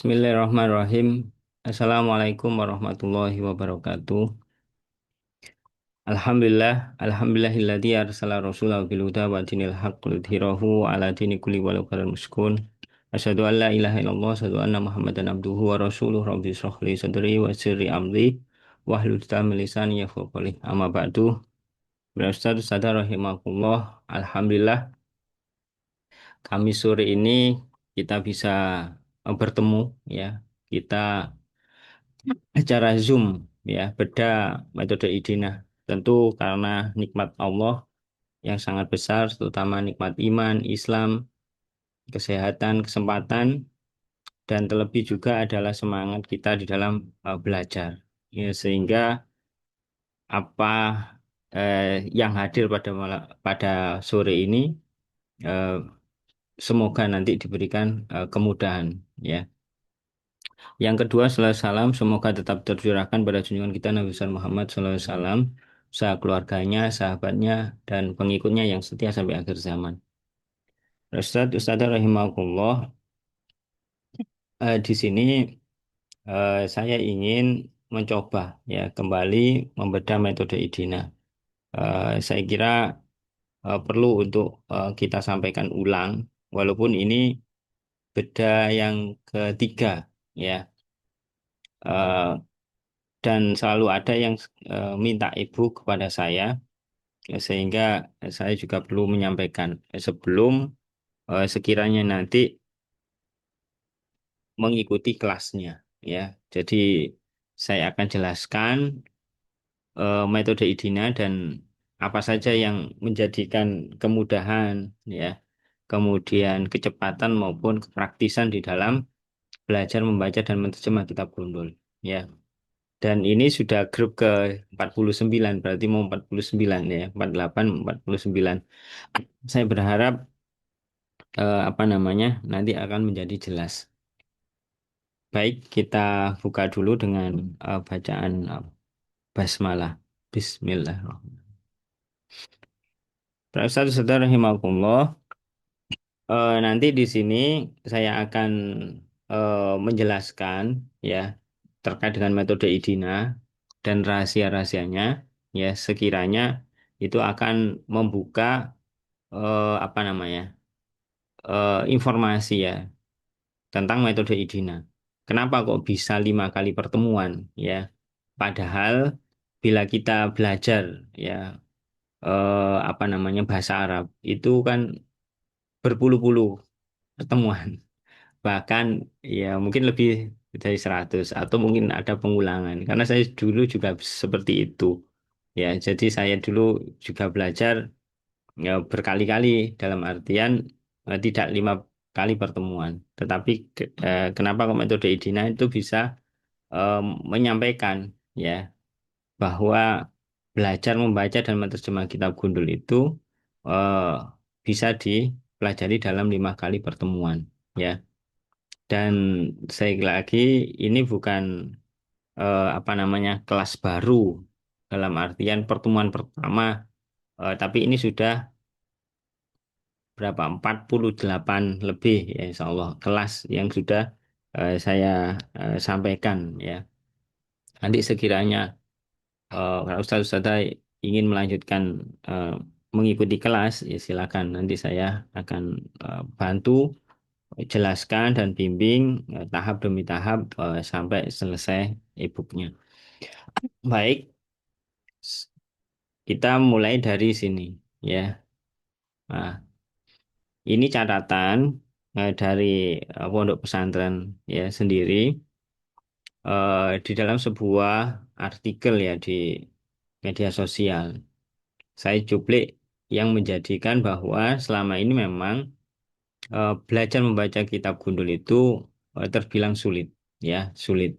Bismillahirrahmanirrahim. Assalamualaikum warahmatullahi wabarakatuh. Alhamdulillahilladzi arsala rasulahu bil huda wa dinil haqq lidhirahu ala dini kulli walau kana musyrikun. Asyhadu an la ilaha illallah, asyhadu anna Muhammadan abduhu wa rasuluhu. Rabbi shrah li sadri wa yassir li amri wahlul 'uqdatam min lisani yafqahu qawli. Amma ba'du. Ustaz rahimakumullah. Alhamdulillah kami sore ini kita bisa bertemu ya. Kita acara Zoom ya, beda metode idinah. Tentu karena nikmat Allah yang sangat besar, terutama nikmat iman, Islam, kesehatan, kesempatan, dan terlebih juga adalah semangat kita di dalam belajar. Ya, sehingga apa eh, yang hadir pada sore ini eh, semoga nanti diberikan kemudahan ya. Yang kedua, salam salam semoga tetap tercurahkan pada junjungan kita Nabi besar Muhammad SAW, usaha keluarganya, sahabatnya, dan pengikutnya yang setia sampai akhir zaman. Ustadz rahimahullah, di sini saya ingin mencoba ya kembali membedah metode IDINA. Saya kira perlu untuk kita sampaikan ulang, walaupun ini beda yang ketiga ya. Dan selalu ada yang minta ibu kepada saya sehingga saya juga perlu menyampaikan sebelum sekiranya nanti mengikuti kelasnya ya. Jadi saya akan jelaskan metode IDINA dan apa saja yang menjadikan kemudahan ya, kemudian kecepatan maupun kepraktisan di dalam belajar membaca dan menerjemah kitab gundul ya. Dan ini sudah grup ke 49, berarti mau 49 ya, 48, 49. Saya berharap apa namanya nanti akan menjadi jelas. Baik, kita buka dulu dengan bacaan basmalah. Bismillahirrahmanirrahim. Para Ustaz saudara rahimakumullah, nanti di sini saya akan menjelaskan ya terkait dengan metode IDINA dan rahasia-rahasianya ya sekiranya itu akan membuka apa namanya informasi ya tentang metode IDINA. Kenapa kok bisa 5 kali pertemuan ya? Padahal bila kita belajar ya apa namanya bahasa Arab itu kan berpuluh-puluh pertemuan, bahkan ya mungkin lebih dari 100 atau mungkin ada pengulangan. Karena saya dulu juga seperti itu ya. Jadi saya dulu juga belajar ya, berkali-kali dalam artian tidak 5 kali pertemuan. Tetapi kenapa kok metode IDINA itu bisa eh, menyampaikan ya bahwa belajar membaca dan menerjemah kitab gundul itu eh, bisa dipelajari dalam 5 kali pertemuan ya. Dan saya lagi ini bukan apa namanya kelas baru dalam artian pertemuan pertama, tapi ini sudah berapa 48 lebih ya Insya Allah kelas yang sudah saya sampaikan ya. Nanti sekiranya kalau Ustaz-Ustazah ingin melanjutkan eh, mengikuti kelas ya silakan nanti saya akan bantu jelaskan dan bimbing tahap demi tahap sampai selesai e-booknya. Baik, kita mulai dari sini ya. Nah, ini catatan dari pondok pesantren ya sendiri di dalam sebuah artikel ya di media sosial. Saya cuplik yang menjadikan bahwa selama ini memang belajar membaca kitab gundul itu terbilang sulit ya, sulit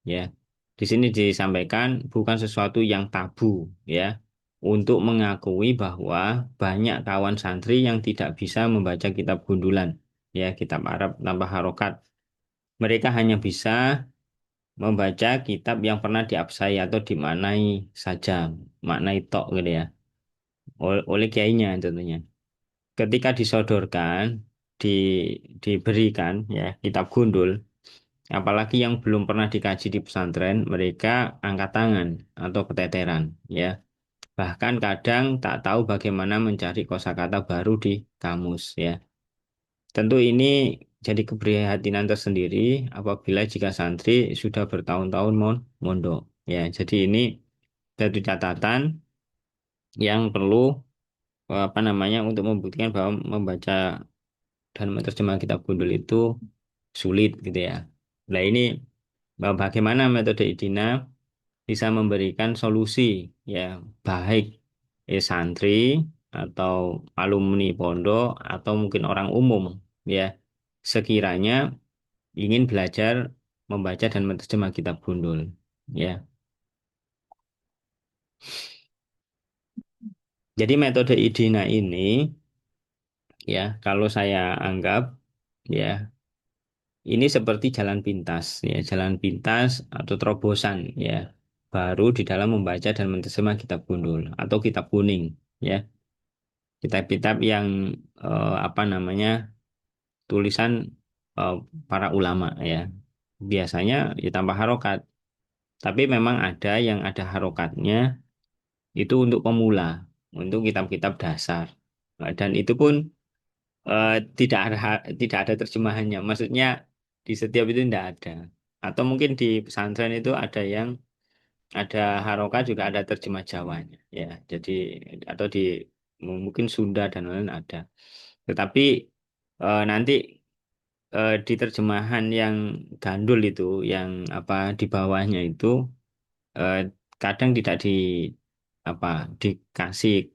ya. Di sini disampaikan bukan sesuatu yang tabu ya untuk mengakui bahwa banyak kawan santri yang tidak bisa membaca kitab gundulan ya, kitab Arab tanpa harokat. Mereka hanya bisa membaca kitab yang pernah diabsai atau dimaknai saja, maknai tok gitu ya, oleh kiainya tentunya. Ketika disodorkan, di, diberikan ya kitab gundul, Apalagi yang belum pernah dikaji di pesantren, mereka angkat tangan atau keteteran, ya. Bahkan kadang tak tahu bagaimana mencari kosakata baru di kamus, ya. Tentu ini jadi keprihatinan tersendiri apabila jika santri sudah bertahun-tahun mondok, ya. Jadi ini satu catatan yang perlu apa namanya untuk membuktikan bahwa membaca dan menerjemah kitab gundul itu sulit gitu ya. Nah ini bagaimana metode IDINA bisa memberikan solusi ya baik santri atau alumni pondok atau mungkin orang umum ya sekiranya ingin belajar membaca dan menerjemah kitab gundul ya. Jadi metode IDINA ini ya kalau saya anggap ya ini seperti jalan pintas, ya, jalan pintas atau terobosan, ya, baru di dalam membaca dan menerjemah kitab gundul atau kitab kuning, ya, kitab-kitab yang apa namanya tulisan eh, para ulama, ya, biasanya ya tanpa harokat, tapi memang ada yang ada harokatnya itu untuk pemula, untuk kitab-kitab dasar. Dan itu pun eh, tidak ada terjemahannya. Maksudnya di setiap itu tidak ada. Atau mungkin di pesantren itu ada yang ada harokat juga ada terjemah Jawanya. Ya, jadi atau di mungkin Sunda dan lain-lain ada. Tetapi nanti di terjemahan yang gandul itu, yang apa di bawahnya itu eh, kadang tidak di apa dikasih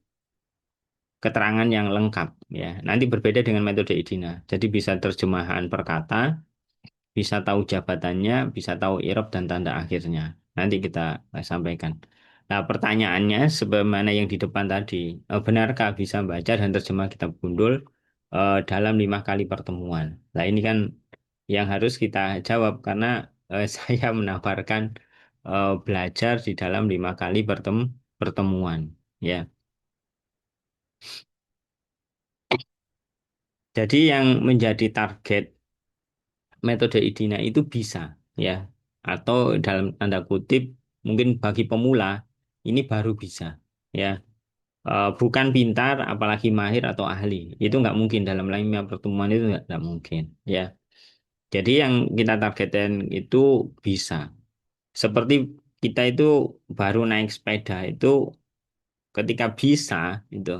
keterangan yang lengkap ya. Nanti berbeda dengan metode IDINA. Jadi bisa terjemahan per kata, bisa tahu jabatannya, bisa tahu irob dan tanda akhirnya. Nanti kita sampaikan. Nah, pertanyaannya sebagaimana yang di depan tadi, benarkah bisa baca dan terjemah kitab gundul dalam 5 kali pertemuan? Nah, ini kan yang harus kita jawab karena saya menawarkan belajar di dalam 5 kali pertemuan. Ya, jadi yang menjadi target metode IDINA itu bisa ya atau dalam tanda kutip mungkin bagi pemula ini baru bisa ya. Bukan pintar apalagi mahir atau ahli itu nggak mungkin dalam 5 pertemuan itu nggak mungkin ya. Jadi yang kita targetkan itu bisa seperti kita itu baru naik sepeda itu ketika bisa itu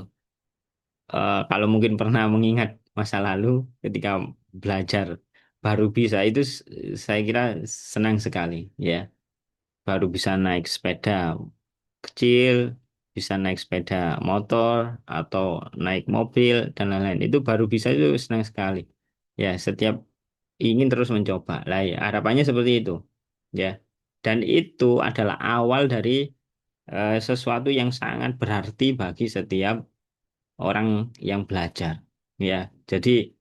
kalau mungkin pernah mengingat masa lalu ketika belajar baru bisa itu saya kira senang sekali ya baru bisa naik sepeda kecil bisa naik sepeda motor atau naik mobil dan lain-lain itu baru bisa itu senang sekali ya setiap ingin terus mencoba lah ya harapannya seperti itu ya dan itu adalah awal dari sesuatu yang sangat berarti bagi setiap orang yang belajar ya jadi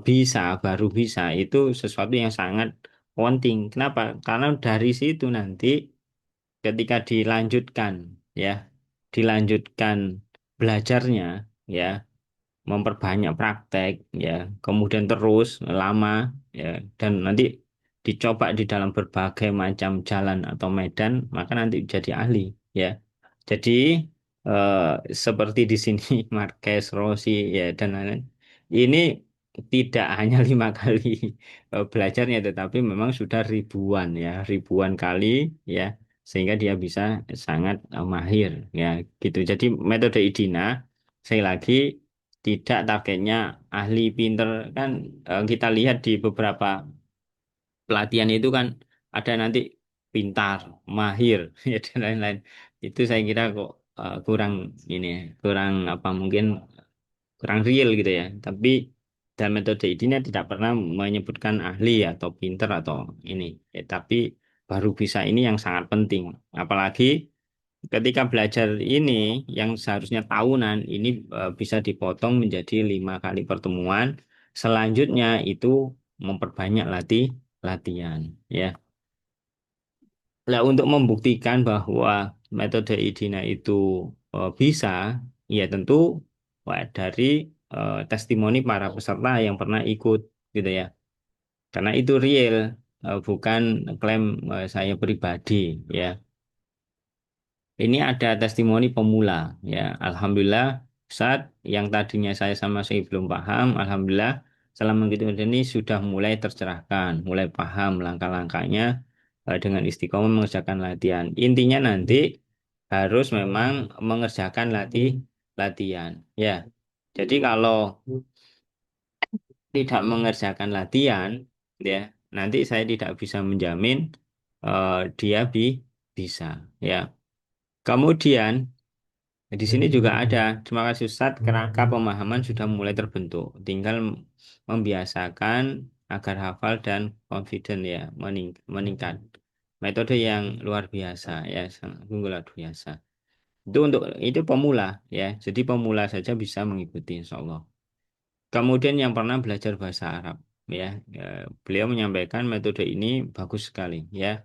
bisa baru bisa itu sesuatu yang sangat penting kenapa karena dari situ nanti ketika dilanjutkan ya dilanjutkan belajarnya ya memperbanyak praktek ya kemudian terus lama ya dan nanti dicoba di dalam berbagai macam jalan atau medan maka nanti jadi ahli ya jadi eh, seperti di sini Marquez Rossi ya dan lain-lain ini tidak hanya 5 kali belajarnya tetapi memang sudah ribuan ya ribuan kali ya sehingga dia bisa sangat mahir ya gitu jadi metode IDINA saya lagi tidak targetnya ahli pinter kan kita lihat di beberapa pelatihan itu kan ada nanti pintar, mahir ya dan lain-lain. Itu saya kira kok kurang ini ya, kurang apa mungkin kurang real gitu ya. Tapi dalam metode ini tidak pernah menyebutkan ahli atau pinter atau ini. Tapi baru bisa ini yang sangat penting. Apalagi ketika belajar ini yang seharusnya tahunan ini bisa dipotong menjadi 5 kali pertemuan. Selanjutnya itu memperbanyak latihan ya. Nah, untuk membuktikan bahwa metode IDINA itu bisa, ya tentu wah, dari testimoni para peserta yang pernah ikut gitu ya. Karena itu real. bukan klaim saya pribadi ya. Ini ada testimoni pemula ya. Alhamdulillah saat yang tadinya saya sama sekali belum paham, alhamdulillah selama mengikuti ini sudah mulai tercerahkan, mulai paham langkah-langkahnya dengan istiqomah mengerjakan latihan. Intinya nanti harus memang mengerjakan latihan ya. Jadi kalau tidak mengerjakan latihan ya, nanti saya tidak bisa menjamin dia bisa ya. Kemudian di sini juga ada, terima kasih Ustadz, kerangka pemahaman sudah mulai terbentuk. Tinggal membiasakan agar hafal dan confident ya, meningkat. Metode yang luar biasa ya, sangat luar biasa. Itu pemula ya, jadi pemula saja bisa mengikuti insya Allah. Kemudian yang pernah belajar bahasa Arab ya, beliau menyampaikan metode ini bagus sekali ya.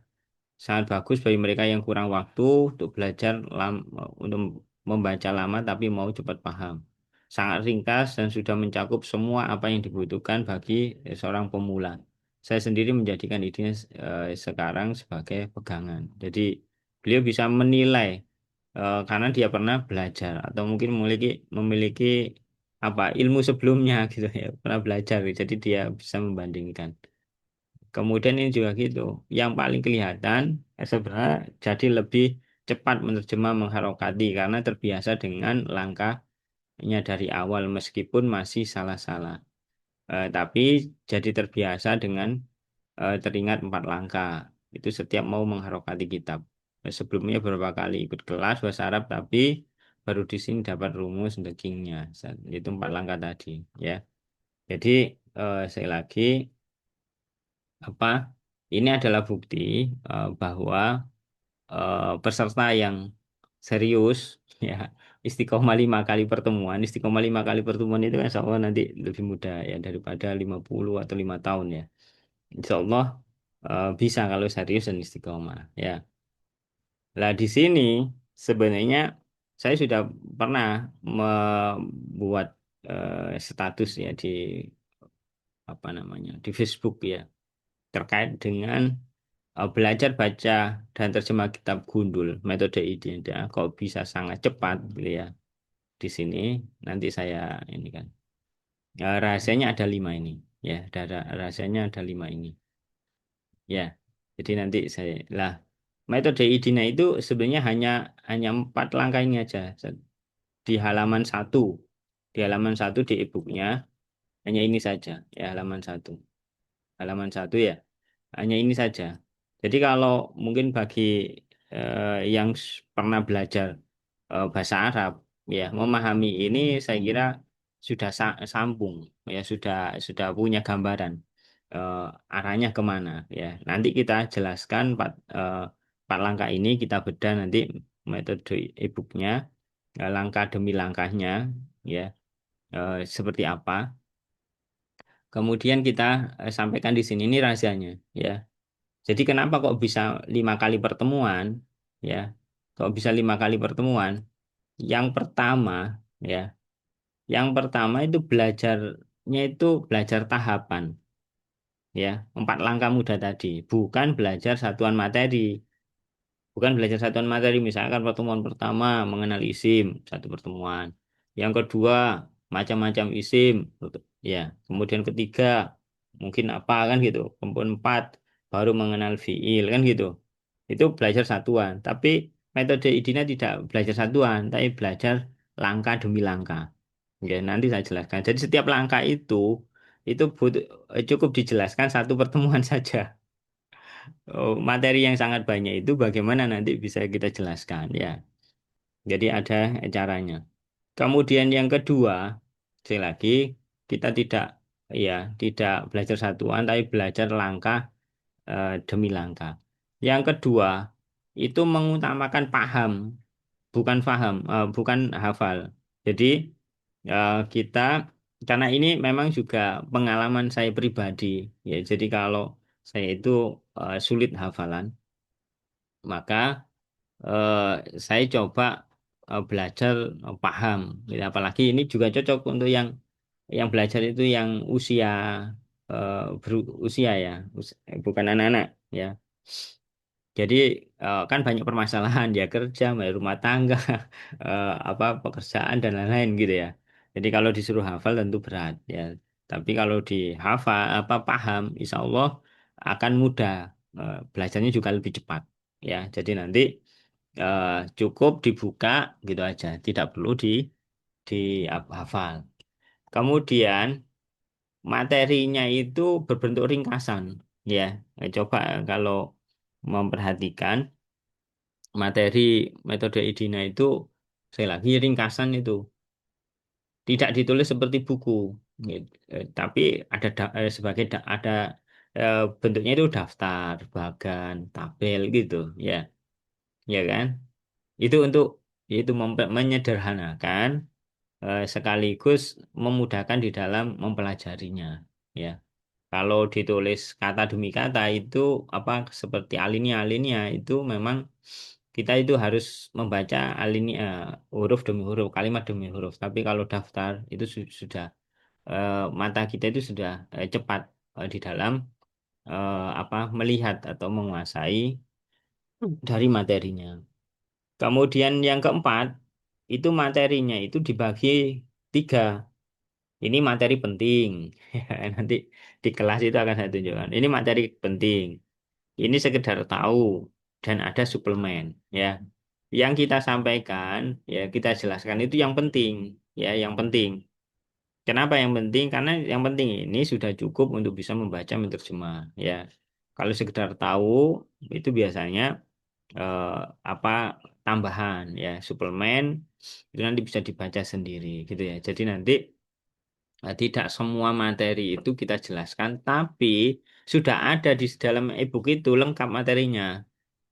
Sangat bagus bagi mereka yang kurang waktu untuk belajar untuk membaca lama tapi mau cepat paham. Sangat ringkas dan sudah mencakup semua apa yang dibutuhkan bagi seorang pemula. Saya sendiri menjadikan ini sekarang sebagai pegangan. Jadi beliau bisa menilai karena dia pernah belajar atau mungkin memiliki apa ilmu sebelumnya gitu ya, pernah belajar. Jadi dia bisa membandingkan. Kemudian ini juga gitu. Yang paling kelihatan sebenarnya jadi lebih cepat menerjemah mengharokati karena terbiasa dengan langkahnya dari awal meskipun masih salah-salah. Tapi jadi terbiasa dengan teringat 4 langkah. Itu setiap mau mengharokati kitab. Sebelumnya beberapa kali ikut kelas bahasa Arab tapi baru di sini dapat rumus dekingnya. Itu 4 langkah tadi ya. Jadi sekali lagi apa ini adalah bukti bahwa peserta yang serius ya istiqomah 5 kali pertemuan itu kan insya Allah nanti lebih mudah ya daripada 50 atau 5 tahun ya insya Allah bisa kalau serius dan istiqomah ya lah di sini sebenarnya saya sudah pernah membuat status ya di apa namanya di Facebook ya terkait dengan belajar baca dan terjemah kitab gundul metode ini ya, kok bisa sangat cepat gitu ya di sini nanti saya ini kan rahasianya ada 5 ini ya rahasianya ada 5 ini ya jadi nanti saya lah metode idina itu sebenarnya hanya hanya 4 langkah ini aja di halaman 1 di e-booknya hanya ini saja ya halaman satu ya hanya ini saja. Jadi kalau mungkin bagi yang pernah belajar bahasa Arab, ya memahami ini saya kira sudah sambung, ya sudah punya gambaran arahnya kemana. Ya nanti kita jelaskan 4 langkah ini kita bedah nanti metode e-booknya langkah demi langkahnya, ya seperti apa. Kemudian kita sampaikan di sini ini rahasianya, ya. Jadi kenapa kok bisa 5 kali pertemuan? Ya, kok bisa 5 kali pertemuan? Yang pertama, ya, yang pertama itu belajarnya itu belajar tahapan, ya, 4 langkah mudah tadi, bukan belajar satuan materi. Bukan belajar satuan materi, misalkan pertemuan pertama mengenal isim, satu pertemuan. Yang kedua, macam-macam isim, ya. Kemudian ketiga, mungkin apa kan gitu. Kemudian 4, baru mengenal fiil kan gitu. Itu belajar satuan. Tapi metode IDINA tidak belajar satuan, tapi belajar langkah demi langkah. Ya, nanti saya jelaskan. Jadi setiap langkah itu butuh, cukup dijelaskan satu pertemuan saja. Oh, materi yang sangat banyak itu bagaimana nanti bisa kita jelaskan ya. Jadi ada caranya. Kemudian yang kedua, sekali lagi kita ya tidak belajar satuan tapi belajar langkah demi langkah. Yang kedua, itu mengutamakan paham, bukan paham, bukan hafal. Jadi kita karena ini memang juga pengalaman saya pribadi ya. Jadi kalau saya itu sulit hafalan maka eh, saya coba belajar paham. Jadi apalagi ini juga cocok untuk yang belajar itu yang usia berusia ya, bukan anak-anak ya. Jadi kan banyak permasalahan dia kerja, bayar rumah tangga, apa pekerjaan dan lain-lain gitu ya. Jadi kalau disuruh hafal tentu berat ya. Tapi kalau dihafal apa paham, insya Allah akan mudah. Belajarnya juga lebih cepat ya. Jadi nanti eh, cukup dibuka gitu aja, tidak perlu dihafal. Kemudian materinya itu berbentuk ringkasan ya. Coba kalau memperhatikan materi metode IDINA itu saya lagi ringkasan itu tidak ditulis seperti buku gitu. Tapi ada ada bentuknya itu daftar bagan tabel gitu ya ya kan itu untuk itu menyederhanakan sekaligus memudahkan di dalam mempelajarinya ya. Kalau ditulis kata demi kata itu apa seperti alinea-alinea itu memang kita itu harus membaca alinea huruf demi huruf, kalimat demi huruf. Tapi kalau daftar itu sudah mata kita itu sudah cepat di dalam apa melihat atau menguasai dari materinya. Kemudian yang keempat itu materinya itu dibagi tiga. Ini materi penting. Nanti di kelas itu akan saya tunjukkan. Ini materi penting. Ini sekedar tahu dan ada suplemen ya. Yang kita sampaikan ya kita jelaskan itu yang penting ya, yang penting. Kenapa yang penting? Karena yang penting ini sudah cukup untuk bisa membaca menerjemah ya. Kalau sekedar tahu itu biasanya eh, apa tambahan ya, suplemen itu nanti bisa dibaca sendiri gitu ya. Jadi nanti tidak semua materi itu kita jelaskan, tapi sudah ada di dalam e-book itu lengkap materinya.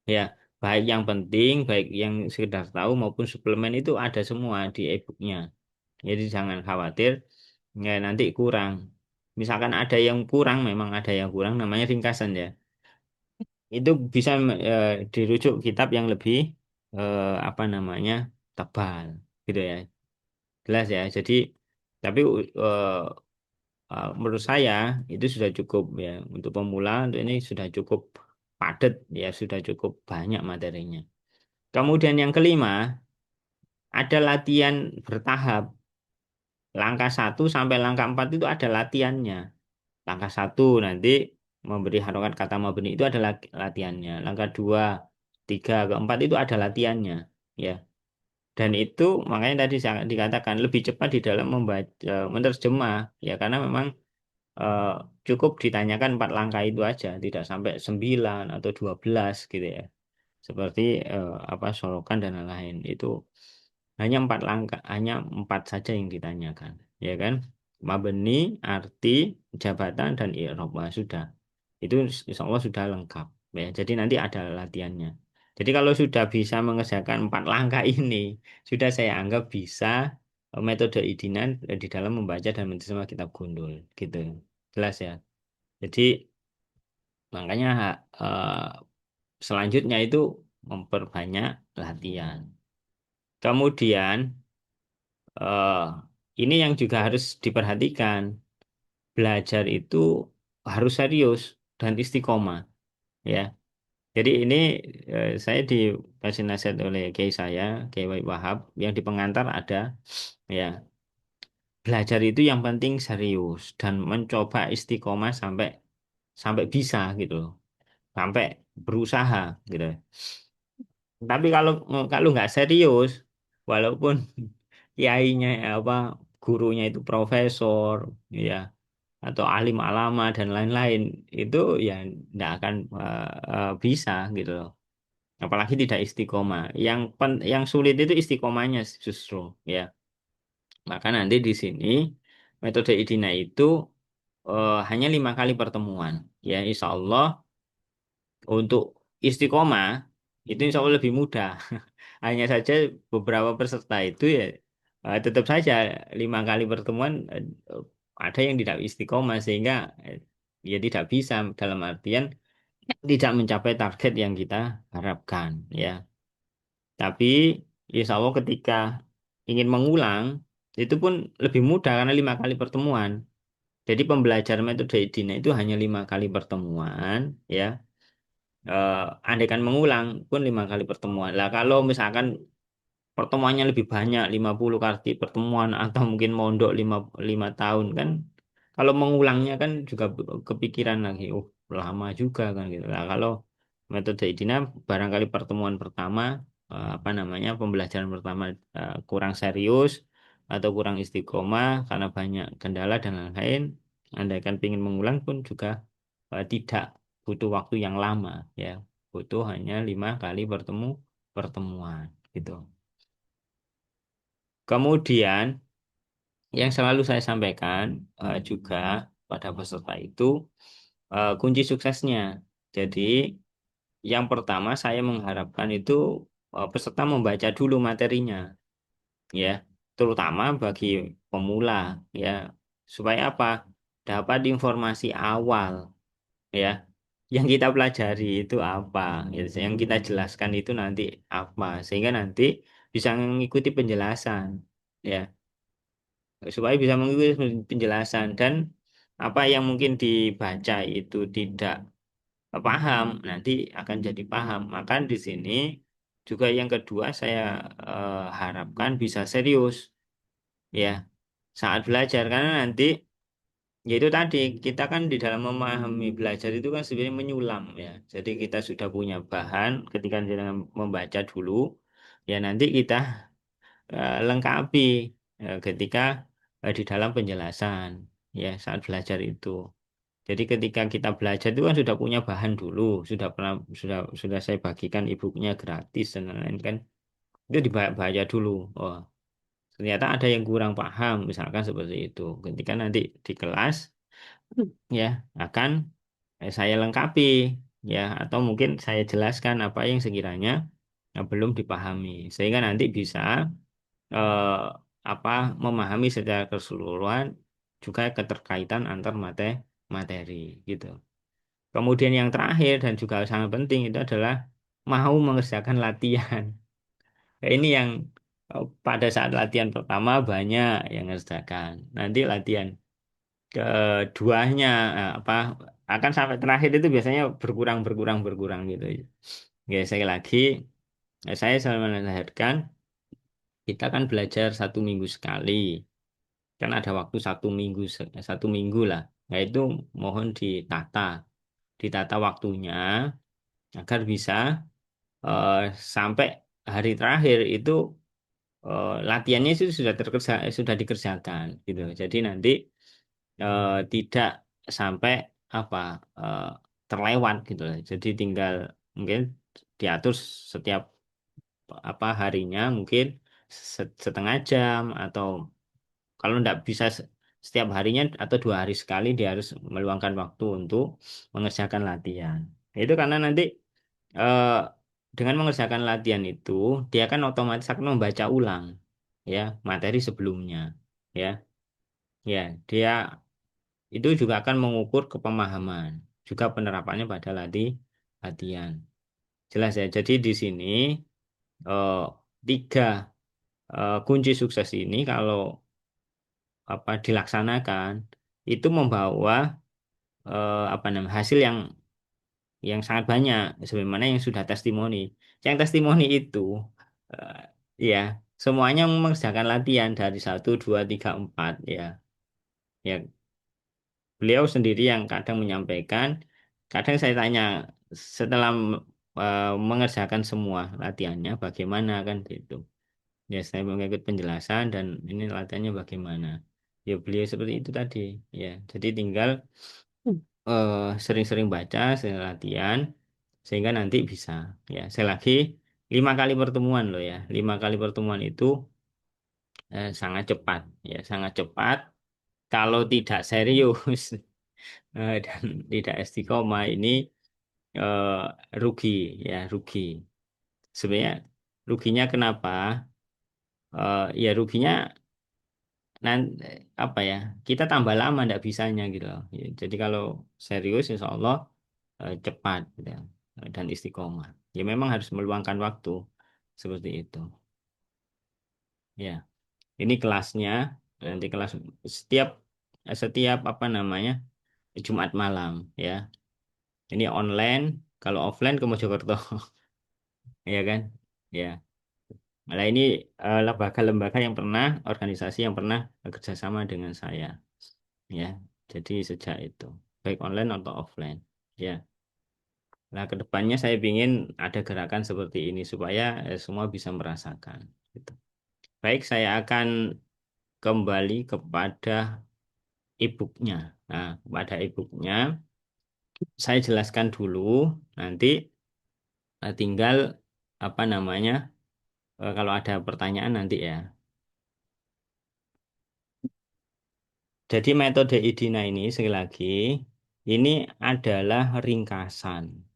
Ya, baik yang penting, baik yang sekedar tahu maupun suplemen itu ada semua di e-booknya. Jadi jangan khawatir, ya nanti kurang. Misalkan ada yang kurang, memang ada yang kurang, namanya ringkasan ya. Itu bisa dirujuk kitab yang lebih apa namanya tebal, gitu ya. Jelas ya. Jadi tapi menurut saya itu sudah cukup ya untuk pemula untuk ini sudah cukup padat ya sudah cukup banyak materinya. Kemudian yang kelima ada latihan bertahap. Langkah satu sampai langkah 4 itu ada latihannya. Langkah satu nanti memberi harokat kata mabni itu adalah latihannya. Langkah dua, tiga, keempat itu ada latihannya. Ya. Dan itu makanya tadi sangat dikatakan lebih cepat di dalam membaca menerjemah ya karena memang eh, cukup ditanyakan 4 langkah itu aja, tidak sampai 9 atau 12 gitu ya. Seperti apa sorokan dan lain-lain itu hanya 4 langkah, hanya 4 saja yang ditanyakan, ya kan? Mabni, arti, jabatan dan i'rab. Wah, sudah. Itu insya Allah sudah lengkap. Ya, jadi nanti ada latihannya. Jadi kalau sudah bisa mengerjakan 4 langkah ini, sudah saya anggap bisa metode idinan di dalam membaca dan menerjemah kitab gundul, gitu. Jelas ya. Jadi makanya eh, selanjutnya itu memperbanyak latihan. Kemudian eh, ini yang juga harus diperhatikan. Belajar itu harus serius dan istiqomah, ya. Jadi ini saya dikasih nasihat oleh kiai saya, Kiai Wahab, yang di pengantar ada, ya. Belajar itu yang penting serius dan mencoba istiqomah sampai sampai bisa gitu loh, sampai berusaha gitu. Tapi kalau kalau nggak serius, walaupun kiainya apa gurunya itu profesor, ya atau alim alama dan lain-lain, itu ya nggak akan bisa gitu loh. Apalagi tidak istiqomah. Yang sulit itu istiqomahnya justru, ya. Maka nanti di sini metode IDINA itu hanya 5 kali pertemuan, ya Insya Allah untuk istiqomah itu insya Allah lebih mudah. Hanya saja beberapa peserta itu ya tetap saja 5 kali pertemuan ada yang tidak istiqomah sehingga ya tidak bisa dalam artian tidak mencapai target yang kita harapkan ya. Tapi insya Allah ketika ingin mengulang itu pun lebih mudah karena 5 kali pertemuan. Jadi pembelajaran metode Edina itu hanya 5 kali pertemuan, ya. Andaikan mengulang pun 5 kali pertemuan. Lah kalau misalkan pertemuannya lebih banyak 50 kali pertemuan atau mungkin mondok lima tahun kan, kalau mengulangnya kan juga kepikiran lagi, oh lama juga kan gitu lah. Kalau metode IDINA barangkali pertemuan pertama, apa namanya, pembelajaran pertama kurang serius atau kurang istiqomah karena banyak kendala dan lain-lain, andaikan ingin mengulang pun juga tidak butuh waktu yang lama, ya, butuh hanya 5 kali pertemuan gitu. Kemudian yang selalu saya sampaikan juga pada peserta itu kunci suksesnya. Jadi yang pertama saya mengharapkan itu peserta membaca dulu materinya, ya, terutama bagi pemula, ya, supaya apa? Dapat informasi awal, ya, yang kita pelajari itu apa, ya, yang kita jelaskan itu nanti apa, sehingga nanti bisa mengikuti penjelasan, ya, supaya bisa mengikuti penjelasan dan apa yang mungkin dibaca itu tidak paham nanti akan jadi paham. Maka di sini juga yang kedua saya harapkan bisa serius, ya, saat belajar, karena nanti yaitu tadi kita kan di dalam memahami belajar itu kan sebenarnya menyulam, ya. Jadi kita sudah punya bahan ketika kita membaca dulu, ya, nanti kita lengkapi ketika di dalam penjelasan, ya, saat belajar itu. Jadi ketika kita belajar itu kan sudah punya bahan dulu, sudah saya bagikan e-booknya gratis dan lain-lain kan. Itu dibaca dulu. Oh, ternyata ada yang kurang paham, misalkan seperti itu. Ketika nanti di kelas, ya, akan saya lengkapi, ya, atau mungkin saya jelaskan apa yang sekiranya belum dipahami, sehingga nanti bisa eh, apa, memahami secara keseluruhan juga keterkaitan antar materi gitu. Kemudian yang terakhir dan juga sangat penting itu adalah mau mengerjakan latihan. Nah, ini yang pada saat latihan pertama banyak yang mengerjakan. Nanti latihan keduanya apa akan sampai terakhir itu biasanya berkurang berkurang berkurang gitu. Ya, sekali lagi saya selalu menasihatkan kita kan belajar 1 minggu sekali. Kan ada waktu 1 minggu 1 minggu lah. Nah itu mohon ditata waktunya agar bisa eh, sampai hari terakhir itu latihannya itu sudah dikerjakan gitu. Jadi nanti tidak sampai apa eh, terlewat gitu loh. Jadi tinggal mungkin diatur setiap apa harinya mungkin setengah jam, atau kalau tidak bisa setiap harinya atau 2 hari sekali dia harus meluangkan waktu untuk mengerjakan latihan. Itu karena nanti eh, dengan mengerjakan latihan itu dia kan otomatis akan membaca ulang, ya, materi sebelumnya, ya, ya, dia itu juga akan mengukur kepemahaman juga penerapannya pada latihan. Jelas ya. Jadi di sini eh, tiga kunci sukses ini kalau apa dilaksanakan itu membawa apa namanya hasil yang sangat banyak sebagaimana yang sudah testimoni. Yang testimoni itu eh, ya semuanya mengerjakan latihan dari 1, 2, 3, 4, ya. Ya, beliau sendiri yang kadang menyampaikan, kadang saya tanya setelah mengerjakan semua latihannya bagaimana kan gitu. Ya, saya mengikut penjelasan dan ini latihannya bagaimana. Ya, beliau seperti itu tadi. Ya, jadi tinggal sering-sering baca, sering latihan, sehingga nanti bisa. Ya, saya lagi 5 kali pertemuan loh, ya. 5 kali pertemuan itu sangat cepat, ya, sangat cepat. Kalau tidak serius dan tidak istiqomah ini eh, rugi, ya, rugi. Sebenarnya ruginya kenapa? Ya ruginya nanti apa ya? Kita tambah lama ndak bisanya gitu loh. Ya, jadi kalau serius, insya Allah cepat gitu ya, dan istiqomah. Ya memang harus meluangkan waktu seperti itu. Ya, ini kelasnya. Nanti kelas setiap setiap apa namanya Jumat malam ya. Ini online, kalau offline ke Mojokerto, ya kan? Ya. Nah ini lembaga-lembaga yang pernah, organisasi yang pernah bekerja sama dengan saya, ya. Jadi sejak itu, baik online atau offline, ya. Nah kedepannya saya ingin ada gerakan seperti ini supaya semua bisa merasakan. Gitu. Baik, saya akan kembali kepada e-booknya. Nah, kepada e-booknya, saya jelaskan dulu, nanti tinggal apa namanya, kalau ada pertanyaan nanti ya. Jadi metode IDINA ini sekali lagi ini adalah ringkasan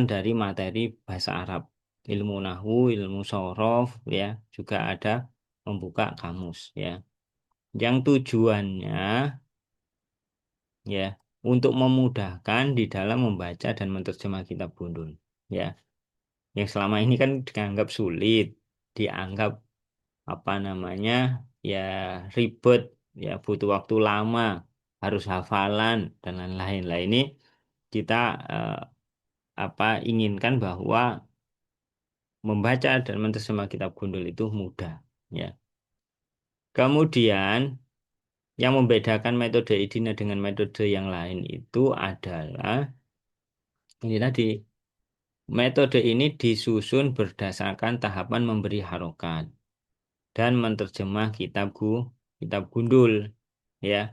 dari materi bahasa Arab, ilmu nahwu, ilmu sorof, ya, juga ada membuka kamus, ya. Yang tujuannya ya untuk memudahkan di dalam membaca dan menerjemah kitab gundul, ya. Yang selama ini kan dianggap sulit, dianggap apa namanya ya ribet, ya butuh waktu lama, harus hafalan dan lain-lain. Lah ini kita eh, apa inginkan bahwa membaca dan menerjemah kitab gundul itu mudah, ya. Kemudian yang membedakan metode IDINA dengan metode yang lain itu adalah ini tadi, metode ini disusun berdasarkan tahapan memberi harokat dan menerjemah kitab gundul, ya.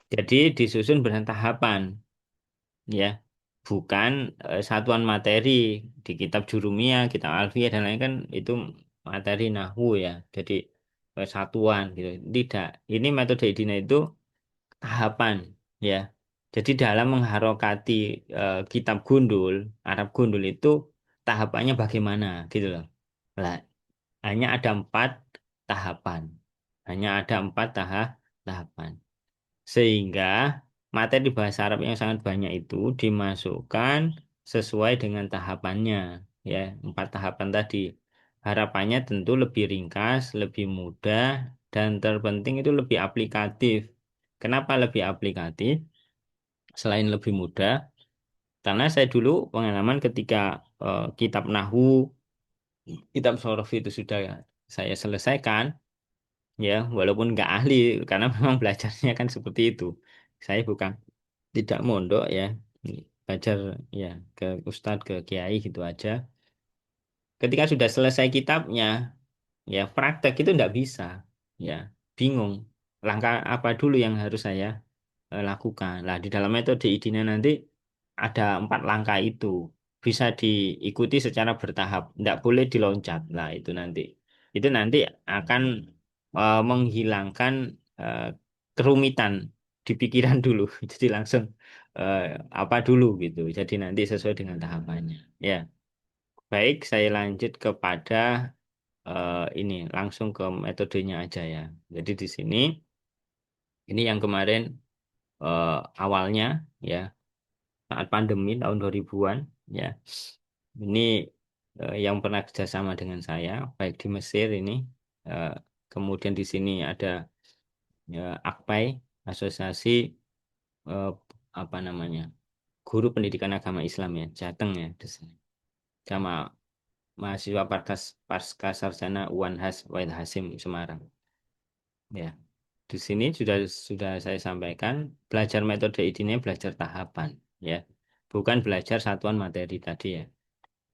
Jadi disusun berdasarkan tahapan, ya, bukan satuan materi di kitab Jurumiyah, kitab Alfiyah dan lain kan itu materi nahwu, ya. Jadi satuan gitu. Tidak. Ini metode Idina itu tahapan, ya. Jadi dalam mengharokati kitab gundul, Arab gundul itu tahapannya bagaimana gitu loh. Lah, hanya ada 4 tahapan. Hanya ada tahapan. Sehingga materi bahasa Arab yang sangat banyak itu dimasukkan sesuai dengan tahapannya. Ya, 4 tahapan tadi. Harapannya tentu lebih ringkas, lebih mudah, dan terpenting itu lebih aplikatif. Kenapa lebih aplikatif? Selain lebih mudah, karena saya dulu pengalaman ketika kitab Nahwu, kitab Shorof itu sudah saya selesaikan, ya walaupun nggak ahli karena memang belajarnya kan seperti itu. Saya bukan tidak mondok, ya, belajar ya ke ustadz, ke kiai gitu aja. Ketika sudah selesai kitabnya, ya praktek itu nggak bisa, ya bingung langkah apa dulu yang harus saya lakukan. Lah di dalam metode IDINA nanti ada 4 langkah itu bisa diikuti secara bertahap, nggak boleh diloncat. Lah itu nanti akan menghilangkan eh, kerumitan di pikiran dulu. Jadi langsung eh, apa dulu gitu. Jadi nanti sesuai dengan tahapannya. Ya, baik, saya lanjut kepada ini langsung ke metodenya aja ya. Jadi di sini ini yang kemarin eh, awalnya, ya, saat pandemi tahun 2000-an, ya. Ini yang pernah kerjasama dengan saya baik di Mesir ini, eh, kemudian di sini ada AKPAI, asosiasi eh, apa namanya guru pendidikan agama Islam, ya, Jateng, ya, di sini, sama mahasiswa Pasca Sarjana UANHAS Wahid Hasim Semarang, ya. Di sini sudah saya sampaikan, belajar metode ini belajar tahapan, ya, bukan belajar satuan materi tadi, ya.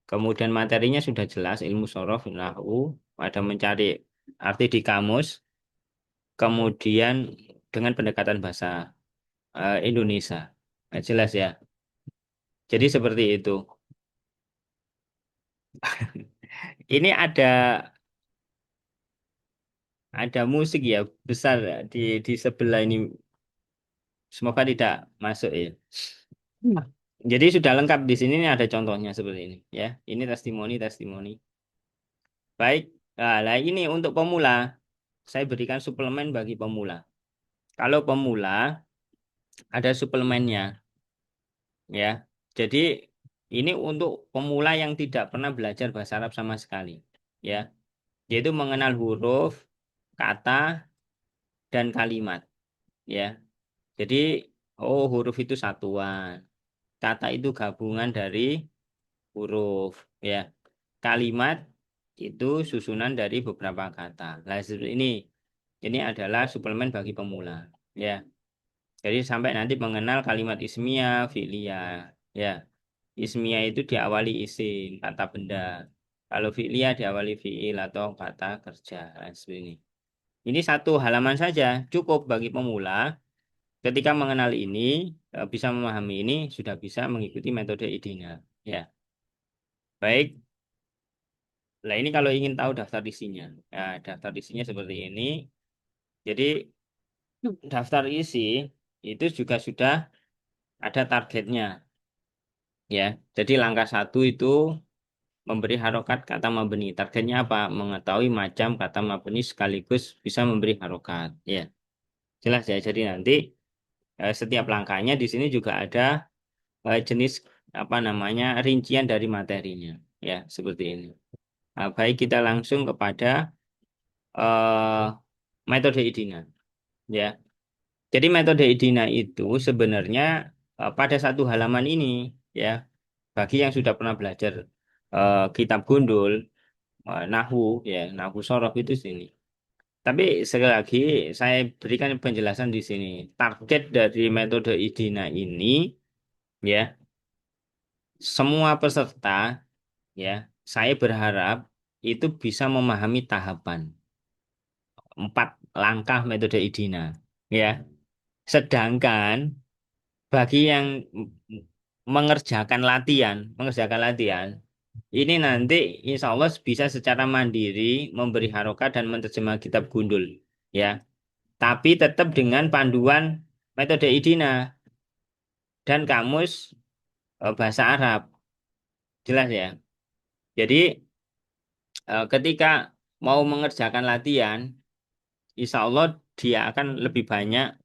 Kemudian materinya sudah jelas, ilmu sorof, nahwu, ada mencari arti di kamus, kemudian dengan pendekatan bahasa Indonesia. Jelas ya. Jadi seperti itu. Ini ada musik ya besar ya, di sebelah ini. Semoga tidak masuk ya. Hmm. Jadi sudah lengkap di sini, ini ada contohnya seperti ini ya. Ini testimoni. Baik. Nah, ini untuk pemula. Saya berikan suplemen bagi pemula. Kalau pemula ada suplemennya, ya. Jadi ini untuk pemula yang tidak pernah belajar bahasa Arab sama sekali, ya. Yaitu mengenal huruf, kata, dan kalimat, ya. Jadi, oh huruf itu satuan, kata itu gabungan dari huruf, ya. Kalimat itu susunan dari beberapa kata. Nah, seperti ini adalah suplemen bagi pemula, ya. Jadi sampai nanti mengenal kalimat ismiyah, fi'liyah, ya. Ismiyah itu diawali isim, kata benda. Kalau fi'liyah diawali fi'il atau kata kerja. Nah, seperti ini. Ini satu halaman saja, cukup bagi pemula. Ketika mengenal ini, bisa memahami ini, sudah bisa mengikuti metode IDINA. Ya, baik. Nah, ini kalau ingin tahu daftar isinya. Ya, daftar isinya seperti ini. Jadi, daftar isi itu juga sudah ada targetnya. Ya, jadi langkah satu itu memberi harokat kata mabni. Targetnya apa? Mengetahui macam kata mabni sekaligus bisa memberi harokat. Ya, jelas ya. Jadi nanti setiap langkahnya di sini juga ada jenis apa namanya rincian dari materinya. Ya, seperti ini. Nah, baik kita langsung kepada eh, metode IDINA. Ya, jadi metode IDINA itu sebenarnya pada satu halaman ini, ya, bagi yang sudah pernah belajar kitab Gundul, Nahwu, ya, Nahwu Shoroh itu sini. Tapi sekali lagi saya berikan penjelasan di sini. Target dari metode IDINA ini, ya, semua peserta, ya, saya berharap itu bisa memahami tahapan 4 langkah metode IDINA, ya. Sedangkan bagi yang mengerjakan latihan, ini nanti insya Allah bisa secara mandiri memberi harokat dan menerjemah kitab gundul, ya. Tapi tetap dengan panduan metode IDINA dan kamus bahasa Arab, jelas ya. Jadi ketika mau mengerjakan latihan, insya Allah dia akan lebih banyak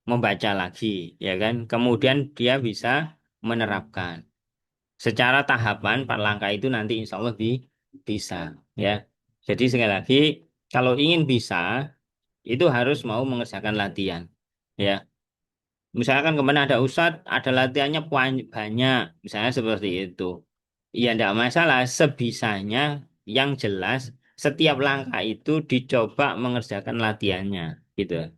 membaca lagi, ya kan. Kemudian dia bisa menerapkan. Secara tahapan 4 langkah itu nanti insya Allah bisa, ya. Jadi sekali lagi kalau ingin bisa itu harus mau mengerjakan latihan, ya. Misalkan kemana ada ustadz ada latihannya banyak, misalnya seperti itu, ya tidak masalah, sebisanya yang jelas setiap langkah itu dicoba mengerjakan latihannya, gitu,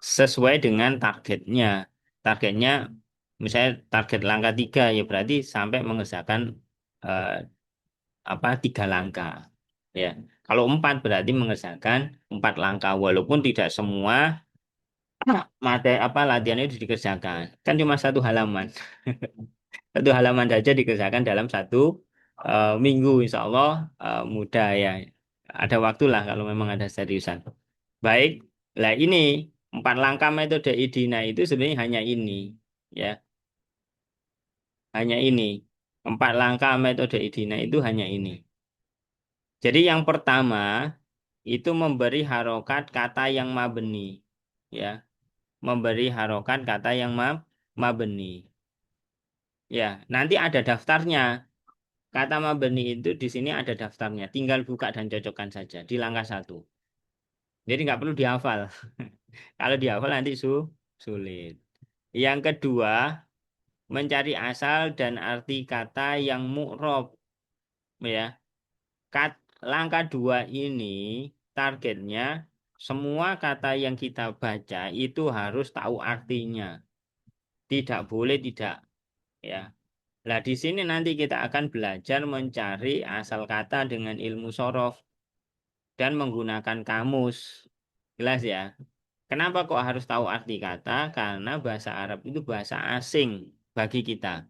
sesuai dengan targetnya. Targetnya misalnya target langkah 3, ya berarti sampai mengerjakan eh, 3 langkah, ya. Kalau 4 berarti mengerjakan 4 langkah walaupun tidak semua materi latihan itu dikerjakan, kan cuma satu halaman. Satu halaman saja dikerjakan dalam satu minggu, insya Allah mudah, ya. Ada waktu lah kalau memang ada seriusan. Baik, lah ini 4 langkah metode IDINA itu sebenarnya hanya ini, ya, hanya ini. 4 langkah metode IDINA itu hanya ini. Jadi yang pertama itu memberi harokat kata yang mabni, ya, memberi harokat kata yang mabni. Ya, nanti ada daftarnya. Kata mabni itu di sini ada daftarnya. Tinggal buka dan cocokkan saja di langkah 1. Jadi nggak perlu dihafal. Kalau dihafal nanti sulit. Yang kedua, mencari asal dan arti kata yang mu'rob, ya. Langkah 2 ini targetnya semua kata yang kita baca itu harus tahu artinya. Tidak boleh tidak, ya. Nah, di sini nanti kita akan belajar mencari asal kata dengan ilmu sorof dan menggunakan kamus. Jelas ya. Kenapa kok harus tahu arti kata? Karena bahasa Arab itu bahasa asing bagi kita,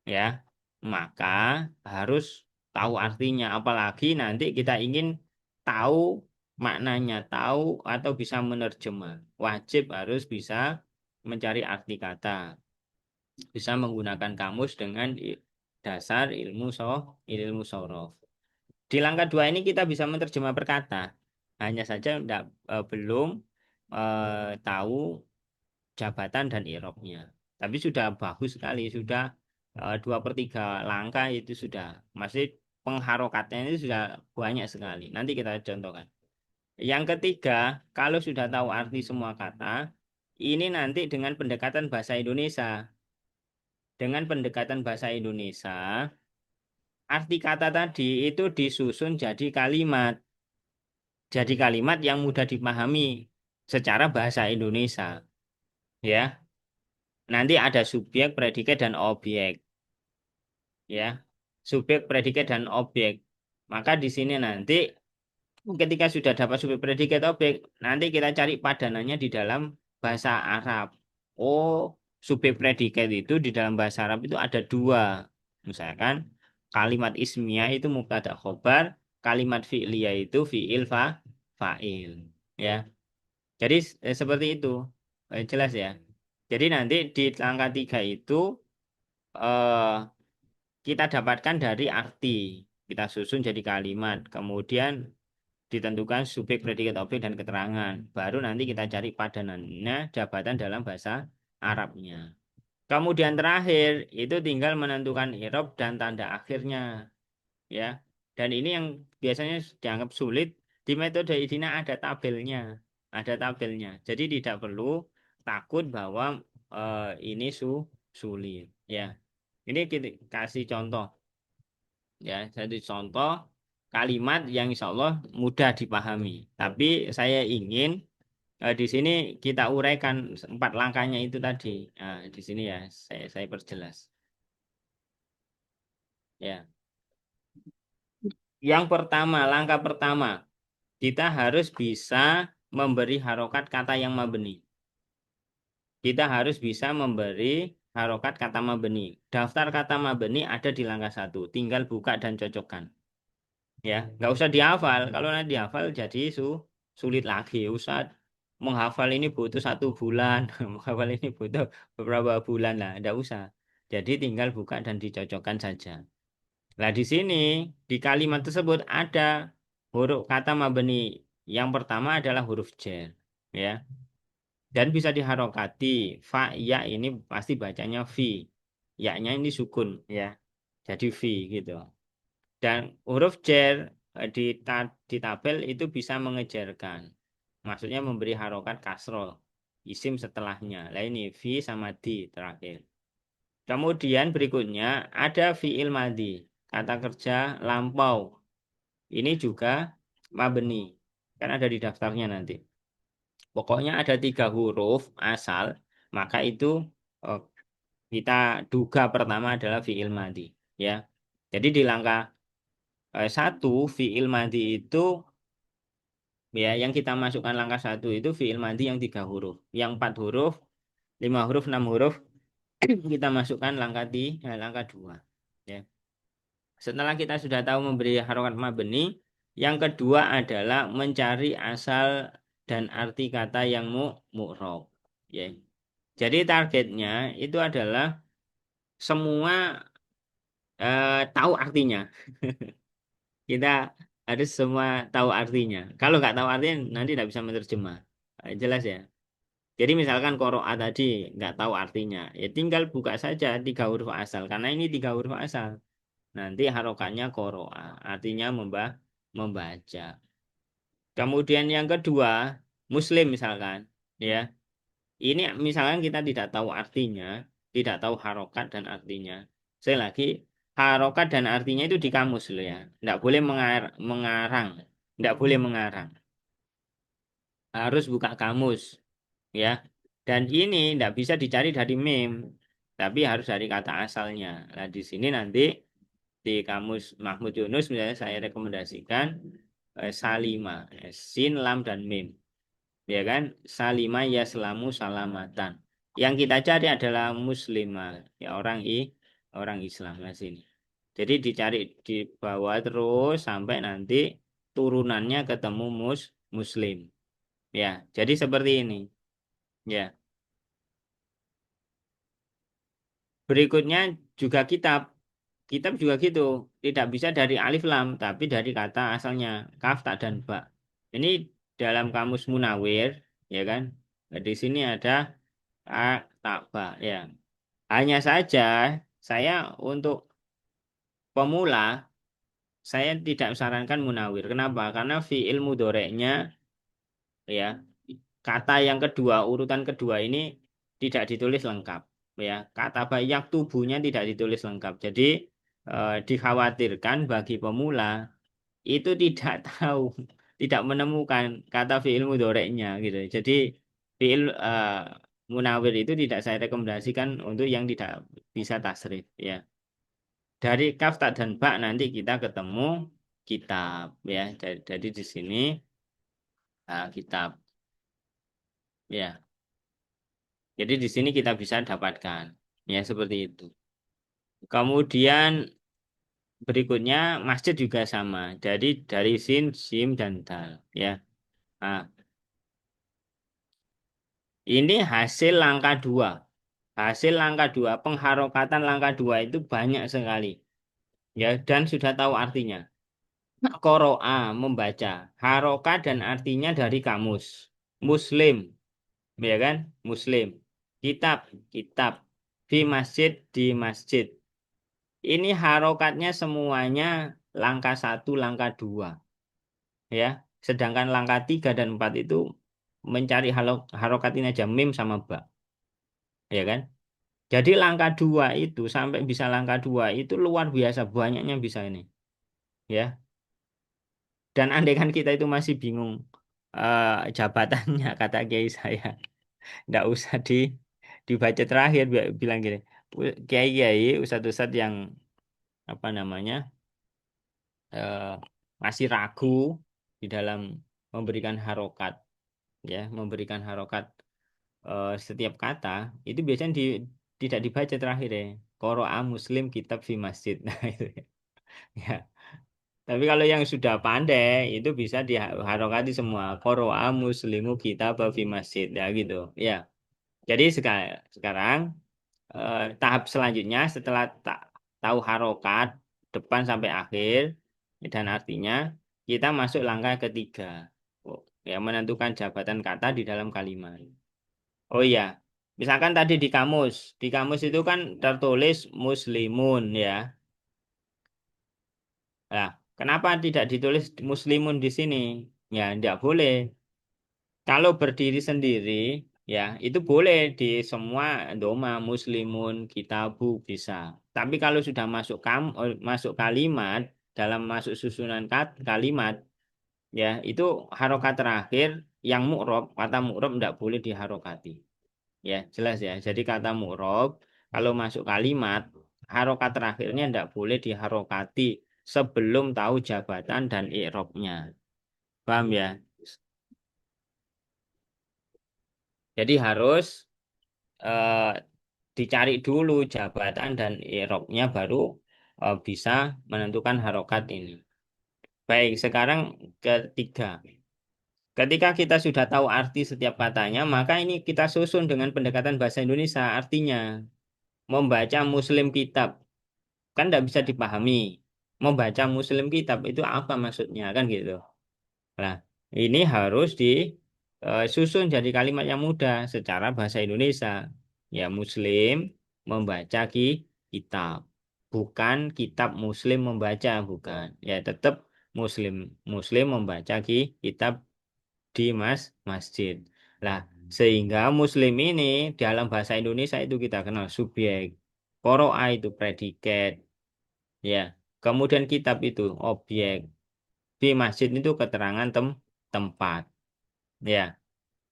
ya. Maka harus tahu artinya. Apalagi nanti kita ingin tahu maknanya, tahu atau bisa menerjemah. Wajib harus bisa mencari arti kata, bisa menggunakan kamus dengan dasar ilmu sorof. Di langkah 2 ini kita bisa menerjemah perkata, hanya saja belum tahu jabatan dan irobnya. Tapi sudah bagus sekali, sudah 2/3 langkah itu sudah, masih pengharokatnya itu sudah banyak sekali. Nanti kita contohkan. Yang ketiga, kalau sudah tahu arti semua kata, ini nanti dengan pendekatan bahasa Indonesia. Dengan pendekatan bahasa Indonesia, arti kata tadi itu disusun jadi kalimat. Jadi kalimat yang mudah dipahami secara bahasa Indonesia. Ya, nanti ada subjek, predikat, dan objek. Ya, subjek, predikat, dan objek. Maka di sini nanti ketika sudah dapat subjek predikat objek, nanti kita cari padanannya di dalam bahasa Arab. Oh, subjek predikat itu di dalam bahasa Arab itu ada dua. Misalkan kalimat ismiyah itu mubtada khobar, kalimat fi'liyah itu fi'il fa'il. Ya, jadi seperti itu. Jelas ya. Jadi nanti di langkah tiga itu eh, kita dapatkan dari arti. Kita susun jadi kalimat. Kemudian ditentukan subjek, predikat, objek, dan keterangan. Baru nanti kita cari padanannya jabatan dalam bahasa Arabnya. Kemudian terakhir itu tinggal menentukan i'rab dan tanda akhirnya, ya. Dan ini yang biasanya dianggap sulit di metode IDINA ada tabelnya, ada tabelnya. Jadi tidak perlu takut bahwa ini sulit, ya. Ini kita kasih contoh, ya, satu contoh kalimat yang insya Allah mudah dipahami. Tapi saya ingin di sini kita uraikan empat langkahnya itu tadi. Nah, di sini ya saya perjelas. Ya, yang pertama, langkah pertama kita harus bisa memberi harokat kata yang mabni. Kita harus bisa memberi harokat kata mabni. Daftar kata mabni ada di langkah satu. Tinggal buka dan cocokkan. Ya, nggak usah dihafal. Kalau nanti dihafal jadi sulit lagi. Ustaz menghafal ini butuh 1 bulan, menghafal ini butuh beberapa bulan lah. Nggak usah. Jadi tinggal buka dan dicocokkan saja. Nah di sini di kalimat tersebut ada huruf kata mabni. Yang pertama adalah huruf jar, ya. Dan bisa diharokati. Fa ya ini pasti bacanya fi. Ya-nya ini sukun, ya. Jadi fi gitu. Dan huruf jar di tabel itu bisa mengejarkan. Maksudnya memberi harokat kasroh. Isim setelahnya. Lah ini fi sama di terakhir. Kemudian berikutnya ada fiil madi. Kata kerja lampau. Ini juga mabni. Kan ada di daftarnya nanti. Pokoknya ada 3 huruf asal. Maka itu eh, kita duga pertama adalah fiil madi. Ya. Jadi di langkah satu fiil madi itu ya yang kita masukkan langkah satu itu fiil madi yang 3 huruf, yang 4 huruf, 5 huruf, 6 huruf kita masukkan langkah 2. Ya. Setelah kita sudah tahu memberi harokat mabni, yang kedua adalah mencari asal dan arti kata yang mu'rob. Ya. Jadi targetnya itu adalah semua tahu artinya. Kita harus semua tahu artinya. Kalau nggak tahu artinya nanti tidak bisa menerjemah. Jelas ya. Jadi misalkan koroa tadi nggak tahu artinya, ya tinggal buka saja 3 huruf asal. Karena ini 3 huruf asal. Nanti harokatnya koroa, artinya membaca. Kemudian yang kedua, muslim misalkan, ya. Ini misalkan kita tidak tahu artinya, tidak tahu harokat dan artinya. Saya lagi harokat dan artinya itu di kamus loh ya. Tidak boleh mengarang, tidak boleh mengarang. Harus buka kamus, ya. Dan ini tidak bisa dicari dari meme, tapi harus dari kata asalnya. Nah, di sini nanti di kamus Mahmud Yunus misalnya saya rekomendasikan salima, sin, lam, dan mim. Ya kan? Salima ya selamu salamatan. Yang kita cari adalah muslimah, ya orang Islam lah sini. Jadi dicari di bawah terus sampai nanti turunannya ketemu muslim. Ya, jadi seperti ini. Ya. Berikutnya juga kitab. Kitab juga gitu. Tidak bisa dari alif lam, tapi dari kata asalnya kaf, ta, dan ba. Ini dalam kamus Munawir, ya kan? Nah, di sini ada a, ta, ba, ya. Hanya saja saya untuk pemula saya tidak sarankan Munawir. Kenapa? Karena fiil mudoreknya ya. Kata yang kedua, urutan kedua ini tidak ditulis lengkap, ya. Kata bayak tubuhnya tidak ditulis lengkap. Jadi dikhawatirkan bagi pemula itu tidak tahu, tidak menemukan kata fiil mudhoreknya gitu. Jadi fiil munawir itu tidak saya rekomendasikan untuk yang tidak bisa tasrif, ya. Dari kaf ta dan ba nanti kita ketemu kitab, ya. Jadi di sini kitab, ya. Jadi di sini kita bisa dapatkan, ya, seperti itu. Kemudian berikutnya masjid juga sama. Jadi dari sin, sim dan dal, ya. Nah, ini hasil langkah dua. Hasil langkah dua, pengharokatan langkah dua itu banyak sekali, ya, dan sudah tahu artinya. Qoro'a membaca, harokat dan artinya dari kamus. Muslim, ya kan? Muslim. Kitab, kitab. Di masjid, di masjid. Ini harokatnya semuanya langkah satu, langkah dua, ya. Sedangkan langkah tiga dan empat itu mencari harokat ini aja mim sama ba, ya kan? Jadi langkah dua itu sampai bisa langkah dua itu luar biasa banyaknya bisa ini, ya. Dan andai kan kita itu masih bingung jabatannya, kata kiai saya, ndak usah dibaca terakhir, bilang gini, kiai kiai ustadz-ustadz yang apa namanya eh, masih ragu di dalam memberikan harokat, ya, memberikan harokat setiap kata itu biasanya tidak dibaca terakhir, ya. Qoro'a muslim kitab fi masjid. Nah, itu ya. Ya. Tapi kalau yang sudah pandai itu bisa diharokati semua. Qoro'a muslimu kitab fi masjid, ya gitu. Ya. Jadi sekarang tahap selanjutnya setelah tahu harokat depan sampai akhir dan artinya, kita masuk langkah ketiga. Oh, ya, menentukan jabatan kata di dalam kalimat. Oh iya, misalkan tadi di kamus itu kan tertulis muslimun, ya. Nah, kenapa tidak ditulis muslimun di sini? Ya, tidak boleh. Kalau berdiri sendiri, ya, itu boleh di semua doma muslimun, kitabu bisa. Tapi kalau sudah masuk kalimat, dalam masuk susunan kalimat, ya, itu harokat terakhir yang mu'rob, kata mu'rob tidak boleh diharokati. Ya, jelas ya. Jadi kata mu'rob kalau masuk kalimat, harokat terakhirnya tidak boleh diharokati sebelum tahu jabatan dan i'robnya. Paham ya? Jadi harus eh, dicari dulu jabatan dan i'robnya baru bisa menentukan harokat ini. Baik, sekarang ketiga. Ketika kita sudah tahu arti setiap katanya, maka ini kita susun dengan pendekatan bahasa Indonesia. Artinya, membaca Muslim kitab kan tidak bisa dipahami. Membaca Muslim kitab itu apa maksudnya, kan gitu. Nah, ini harus disusun jadi kalimat yang mudah secara bahasa Indonesia. Ya, Muslim membaca kitab. Bukan kitab Muslim membaca, bukan. Ya, tetap Muslim. Muslim membaca kitab di masjid. Lah, sehingga Muslim ini dalam bahasa Indonesia itu kita kenal subjek. Qoro'a itu predikat, ya. Kemudian kitab itu objek. Di masjid itu keterangan tempat, ya.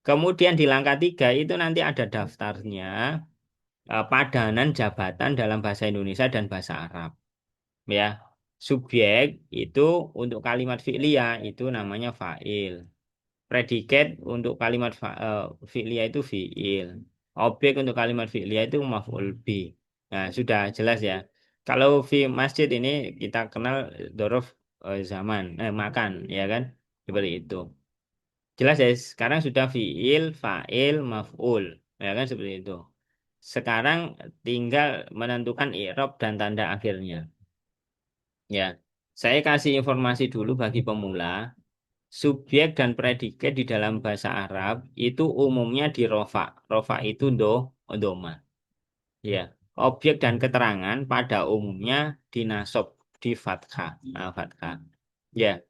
Kemudian di langkah tiga itu nanti ada daftarnya padanan jabatan dalam bahasa Indonesia dan bahasa Arab, ya. Subjek itu untuk kalimat fi'liyah itu namanya fa'il. Predikat untuk kalimat fi'liyah itu fi'il. Objek untuk kalimat fi'liyah itu maf'ul bi. Nah, sudah jelas ya. Kalau fi masjid ini kita kenal dorof zaman, makan, ya kan? Seperti itu. Jelas ya, sekarang sudah fi'il, fa'il, maf'ul. Ya kan seperti itu. Sekarang tinggal menentukan i'rab dan tanda akhirnya. Ya. Saya kasih informasi dulu bagi pemula. Subjek dan predikat di dalam bahasa Arab itu umumnya di rofa. Rofa itu doma. Ya. Objek dan keterangan pada umumnya dinasob di fathah. Nah, fathah. Ya.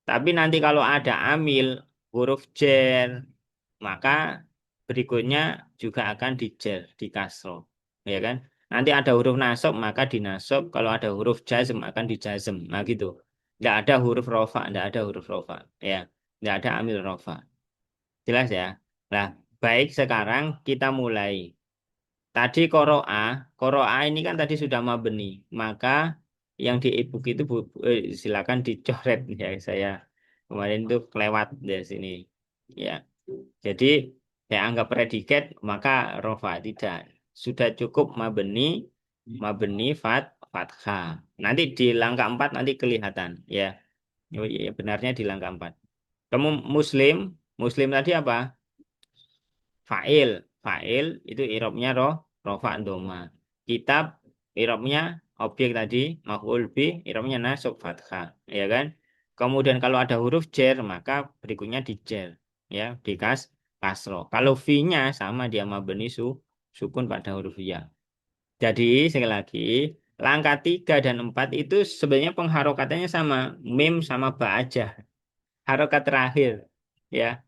Tapi nanti kalau ada amil, huruf jer, maka berikutnya juga akan dijer, di kasro, ya kan? Nanti ada huruf nasab maka dinasob, kalau ada huruf jazm akan dijazm. Nah gitu. Tidak ada huruf rofa, tidak ada huruf rofa, ya. Tidak ada amil rofa. Jelas ya? Nah, baik sekarang kita mulai. Tadi koroa ini kan tadi sudah mabeni, maka yang di e-book itu silakan dicoret ya saya kemarin itu kelewat dari sini. Ya, jadi saya anggap predikat maka rofa tidak. Sudah cukup mabeni, mabeni fathah. Nanti di langkah 4 nanti kelihatan ya. Oh, iya, benarnya di langkah 4. Kamu muslim, muslim tadi apa? Fa'il, fa'il itu irobnya rofa doma. Kitab irobnya objek tadi maf'ul bi irobnya nasab fathah, ya kan? Kemudian kalau ada huruf jer maka berikutnya dijer, ya, kasro. Kalau fi-nya sama dia mabni sukun pada huruf ya. Jadi sekali lagi langkah 3 dan 4 itu sebenarnya pengharokatannya sama, mim sama ba aja. Harokat terakhir, ya,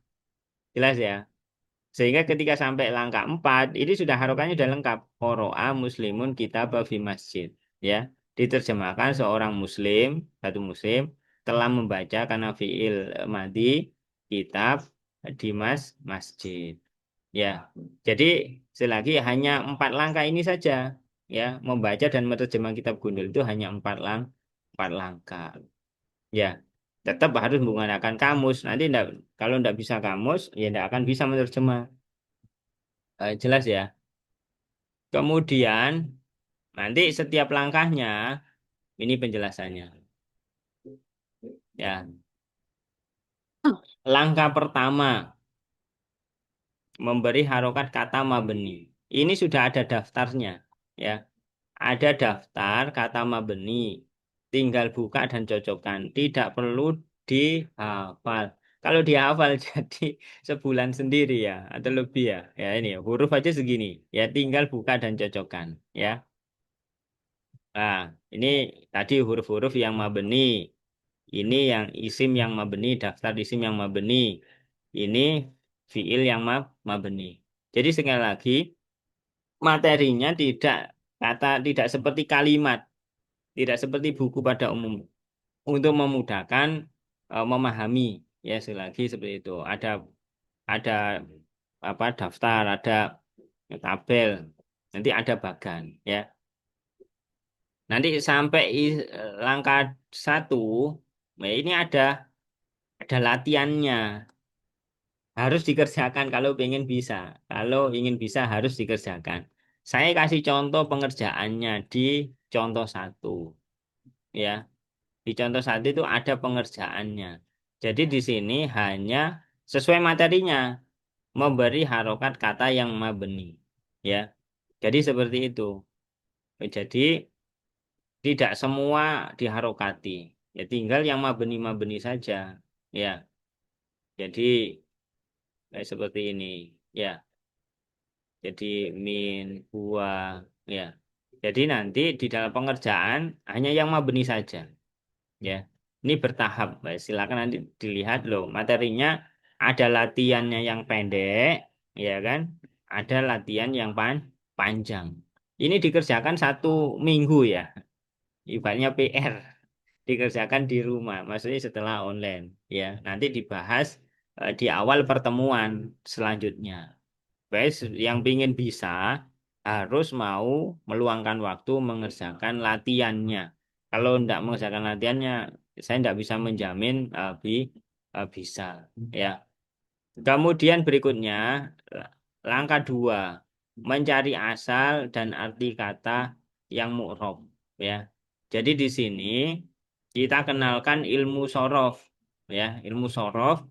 jelas ya. Sehingga ketika sampai langkah 4, ini sudah harokannya sudah lengkap. Qoro'a muslimun kitab fi masjid. Ya, diterjemahkan seorang muslim, satu muslim, telah membaca karena fi'il madi kitab di masjid. Ya, jadi selagi hanya 4 langkah ini saja. Ya, membaca dan menerjemah kitab gundul itu hanya 4 langkah. Ya, tetap harus menggunakan kamus. Nanti kalau tidak bisa kamus, ya tidak akan bisa menerjemah. Jelas ya. Kemudian nanti setiap langkahnya ini penjelasannya. Ya, langkah pertama memberi harokat kata mabeni. Ini sudah ada daftarnya. Ya, ada daftar kata mabeni. Tinggal buka dan cocokkan. Tidak perlu dihafal. Kalau dihafal jadi sebulan sendiri ya atau lebih ya. Ya ini huruf aja segini. Ya tinggal buka dan cocokkan. Ya. Nah, ini tadi huruf-huruf yang mabeni. Ini yang isim yang mabeni, daftar isim yang mabeni. Ini fiil yang mabeni. Jadi sekali lagi, materinya tidak seperti kalimat, tidak seperti buku pada umum. Untuk memudahkan memahami, ya sekali lagi seperti itu. Ada apa daftar, ada tabel, nanti ada bagan, ya. Nanti sampai langkah 1, nah ini ada latihannya. Harus dikerjakan kalau ingin bisa. Kalau ingin bisa harus dikerjakan. Saya kasih contoh pengerjaannya di contoh 1. Ya, di contoh 1 itu ada pengerjaannya. Jadi di sini hanya sesuai materinya memberi harokat kata yang mabeni. Ya, jadi seperti itu. Jadi tidak semua diharokati. Ya tinggal yang mabeni-mabeni saja. Ya, jadi seperti ini. Ya, jadi min, buah. Ya, jadi nanti di dalam pengerjaan hanya yang mabeni saja. Ya, ini bertahap. Baik, silakan nanti dilihat loh. Materinya ada latihannya yang pendek, ya kan? Ada latihan yang panjang. Ini dikerjakan 1 minggu ya. Ibaratnya PR dikerjakan di rumah, maksudnya setelah online ya. Nanti dibahas di awal pertemuan selanjutnya. Baik, yang ingin bisa harus mau meluangkan waktu mengerjakan latihannya. Kalau tidak mengerjakan latihannya, saya tidak bisa menjamin bisa ya. Kemudian berikutnya langkah 2 mencari asal dan arti kata yang mu'rob ya. Jadi di sini kita kenalkan ilmu sorof ya, ilmu sorof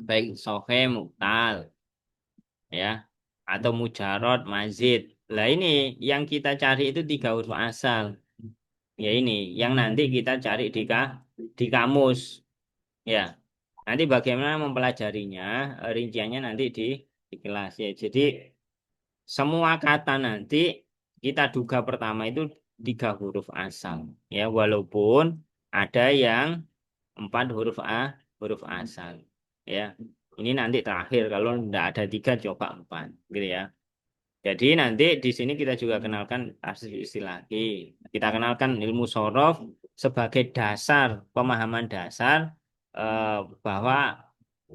baik sohe muktal ya atau mujarot mazid. Lah ini yang kita cari itu 3 huruf asal. Ya ini yang nanti kita cari di kamus ya. Nanti bagaimana mempelajarinya, rinciannya nanti di kelas ya. Jadi semua kata nanti kita duga pertama itu 3 huruf asal. Ya, walaupun ada yang 4 huruf huruf asal. ya. Ini nanti terakhir kalau tidak ada tiga coba empat, gitu ya. Jadi nanti di sini kita juga kenalkan asli istilah. Kita kenalkan ilmu sorof sebagai dasar pemahaman dasar eh, bahwa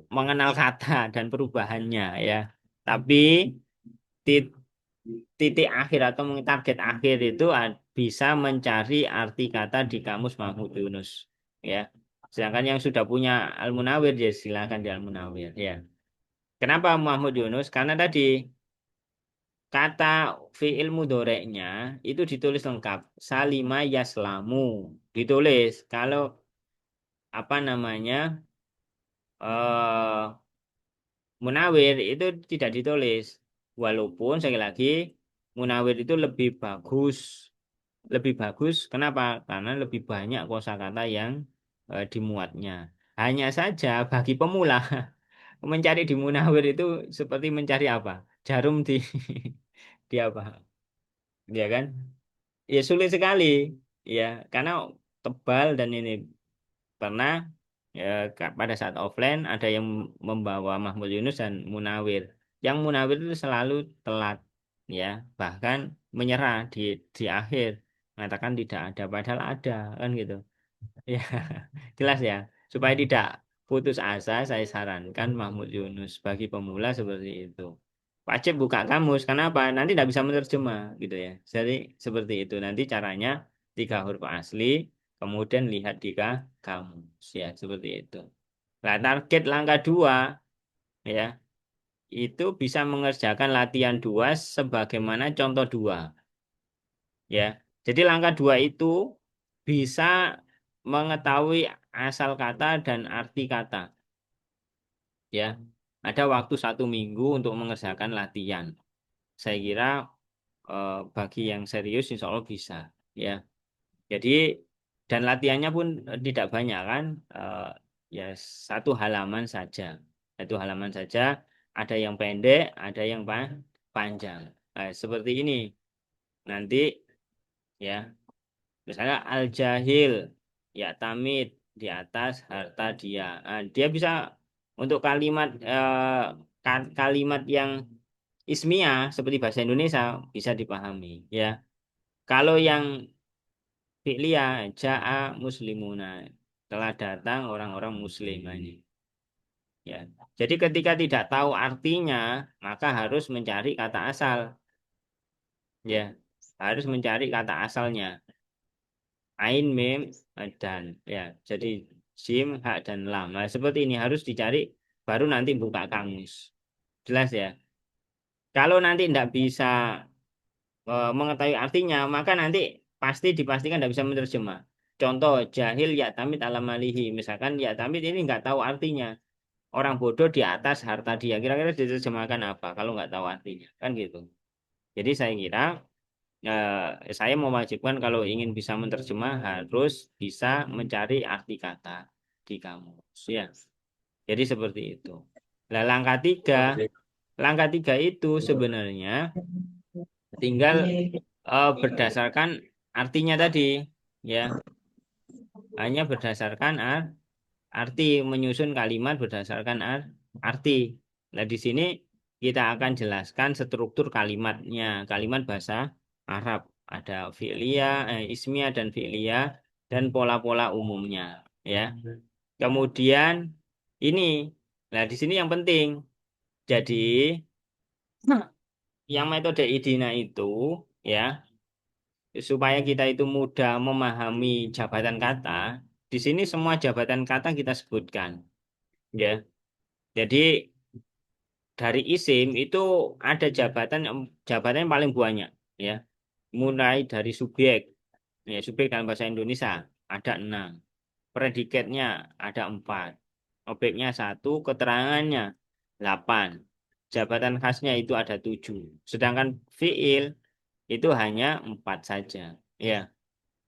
mengenal kata dan perubahannya ya. Tapi tit- titik akhir atau target akhir itu bisa mencari arti kata di kamus Mahmud Yunus ya. Sedangkan yang sudah punya Al-Munawir ya silakan di Al-Munawir ya. Kenapa Mahmud Yunus? Karena tadi kata fi'il mudhoreknya itu ditulis lengkap. Salima yaslamu. Ditulis. Kalau apa namanya eh munawir itu tidak ditulis. Walaupun sekali lagi munawir itu lebih bagus. Lebih bagus. Kenapa? Karena lebih banyak kosakata yang dimuatnya. Hanya saja bagi pemula mencari di munawir itu seperti mencari apa? Jarum di di apa? Ya kan? Ya sulit sekali, ya karena tebal dan ini pernah ya pada saat offline ada yang membawa Mahmud Yunus dan Munawir. Yang Munawir itu selalu telat, ya bahkan menyerah di akhir, mengatakan tidak ada padahal ada kan gitu. Ya jelas ya. Supaya tidak putus asa, saya sarankan Mahmud Yunus bagi pemula seperti itu. Wajib buka kamus. Kenapa? Nanti tidak bisa menerjemah gitu ya. Jadi seperti itu. Nanti caranya tiga huruf asli, kemudian lihat di kamus ya seperti itu. Nah, target langkah dua ya itu bisa mengerjakan latihan dua sebagaimana contoh dua ya. Jadi langkah dua itu bisa mengetahui asal kata dan arti kata ya. Ada waktu 1 minggu untuk mengerjakan latihan. Saya kira bagi yang serius insya Allah bisa ya. Jadi dan latihannya pun tidak banyak kan, ya 1 halaman saja. 1 halaman saja. Ada yang pendek, ada yang panjang. Nah, seperti ini nanti ya. Misalnya al-jahil, ya tamid di atas harta dia. Nah, dia bisa untuk kalimat kalimat yang ismiyah seperti bahasa Indonesia bisa dipahami ya. Kalau yang fi'liyah ja'a muslimuna telah datang orang-orang muslim. Nah, ini ya. Jadi ketika tidak tahu artinya maka harus mencari kata asal ya. Harus mencari kata asalnya. Ain, mim, dan ya. Jadi sim, hak dan lam. Nah, seperti ini harus dicari baru nanti buka kamus. Jelas ya. Kalau nanti tidak bisa mengetahui artinya, maka nanti pasti dipastikan tidak bisa menerjemah. Contoh jahil ya tamid alam malihi. Misalkan ya tamid ini nggak tahu artinya. Orang bodoh di atas harta dia. Kira-kira diterjemahkan apa kalau nggak tahu artinya? Kan gitu. Jadi saya kira saya mewajibkan kalau ingin bisa menerjemah harus bisa mencari arti kata di kamus. Ya. Jadi seperti itu. Nah, langkah tiga itu sebenarnya tinggal berdasarkan artinya tadi, ya, hanya berdasarkan arti menyusun kalimat berdasarkan arti. Nah, di sini kita akan jelaskan struktur kalimatnya, kalimat bahasa Arab. Ada fi'liyah, ismiyah dan fi'liyah dan pola-pola umumnya, ya. Kemudian ini, nah di sini yang penting. Jadi yang metode IDINA itu, ya, supaya kita itu mudah memahami jabatan kata. Di sini semua jabatan kata kita sebutkan, ya. Jadi dari isim itu ada jabatan yang paling banyak, ya. Mulai dari subjek, ya subjek dalam bahasa Indonesia ada 6, predikatnya ada 4, objeknya 1, keterangannya 8, jabatan khasnya itu ada 7, sedangkan fiil itu hanya 4 saja, ya.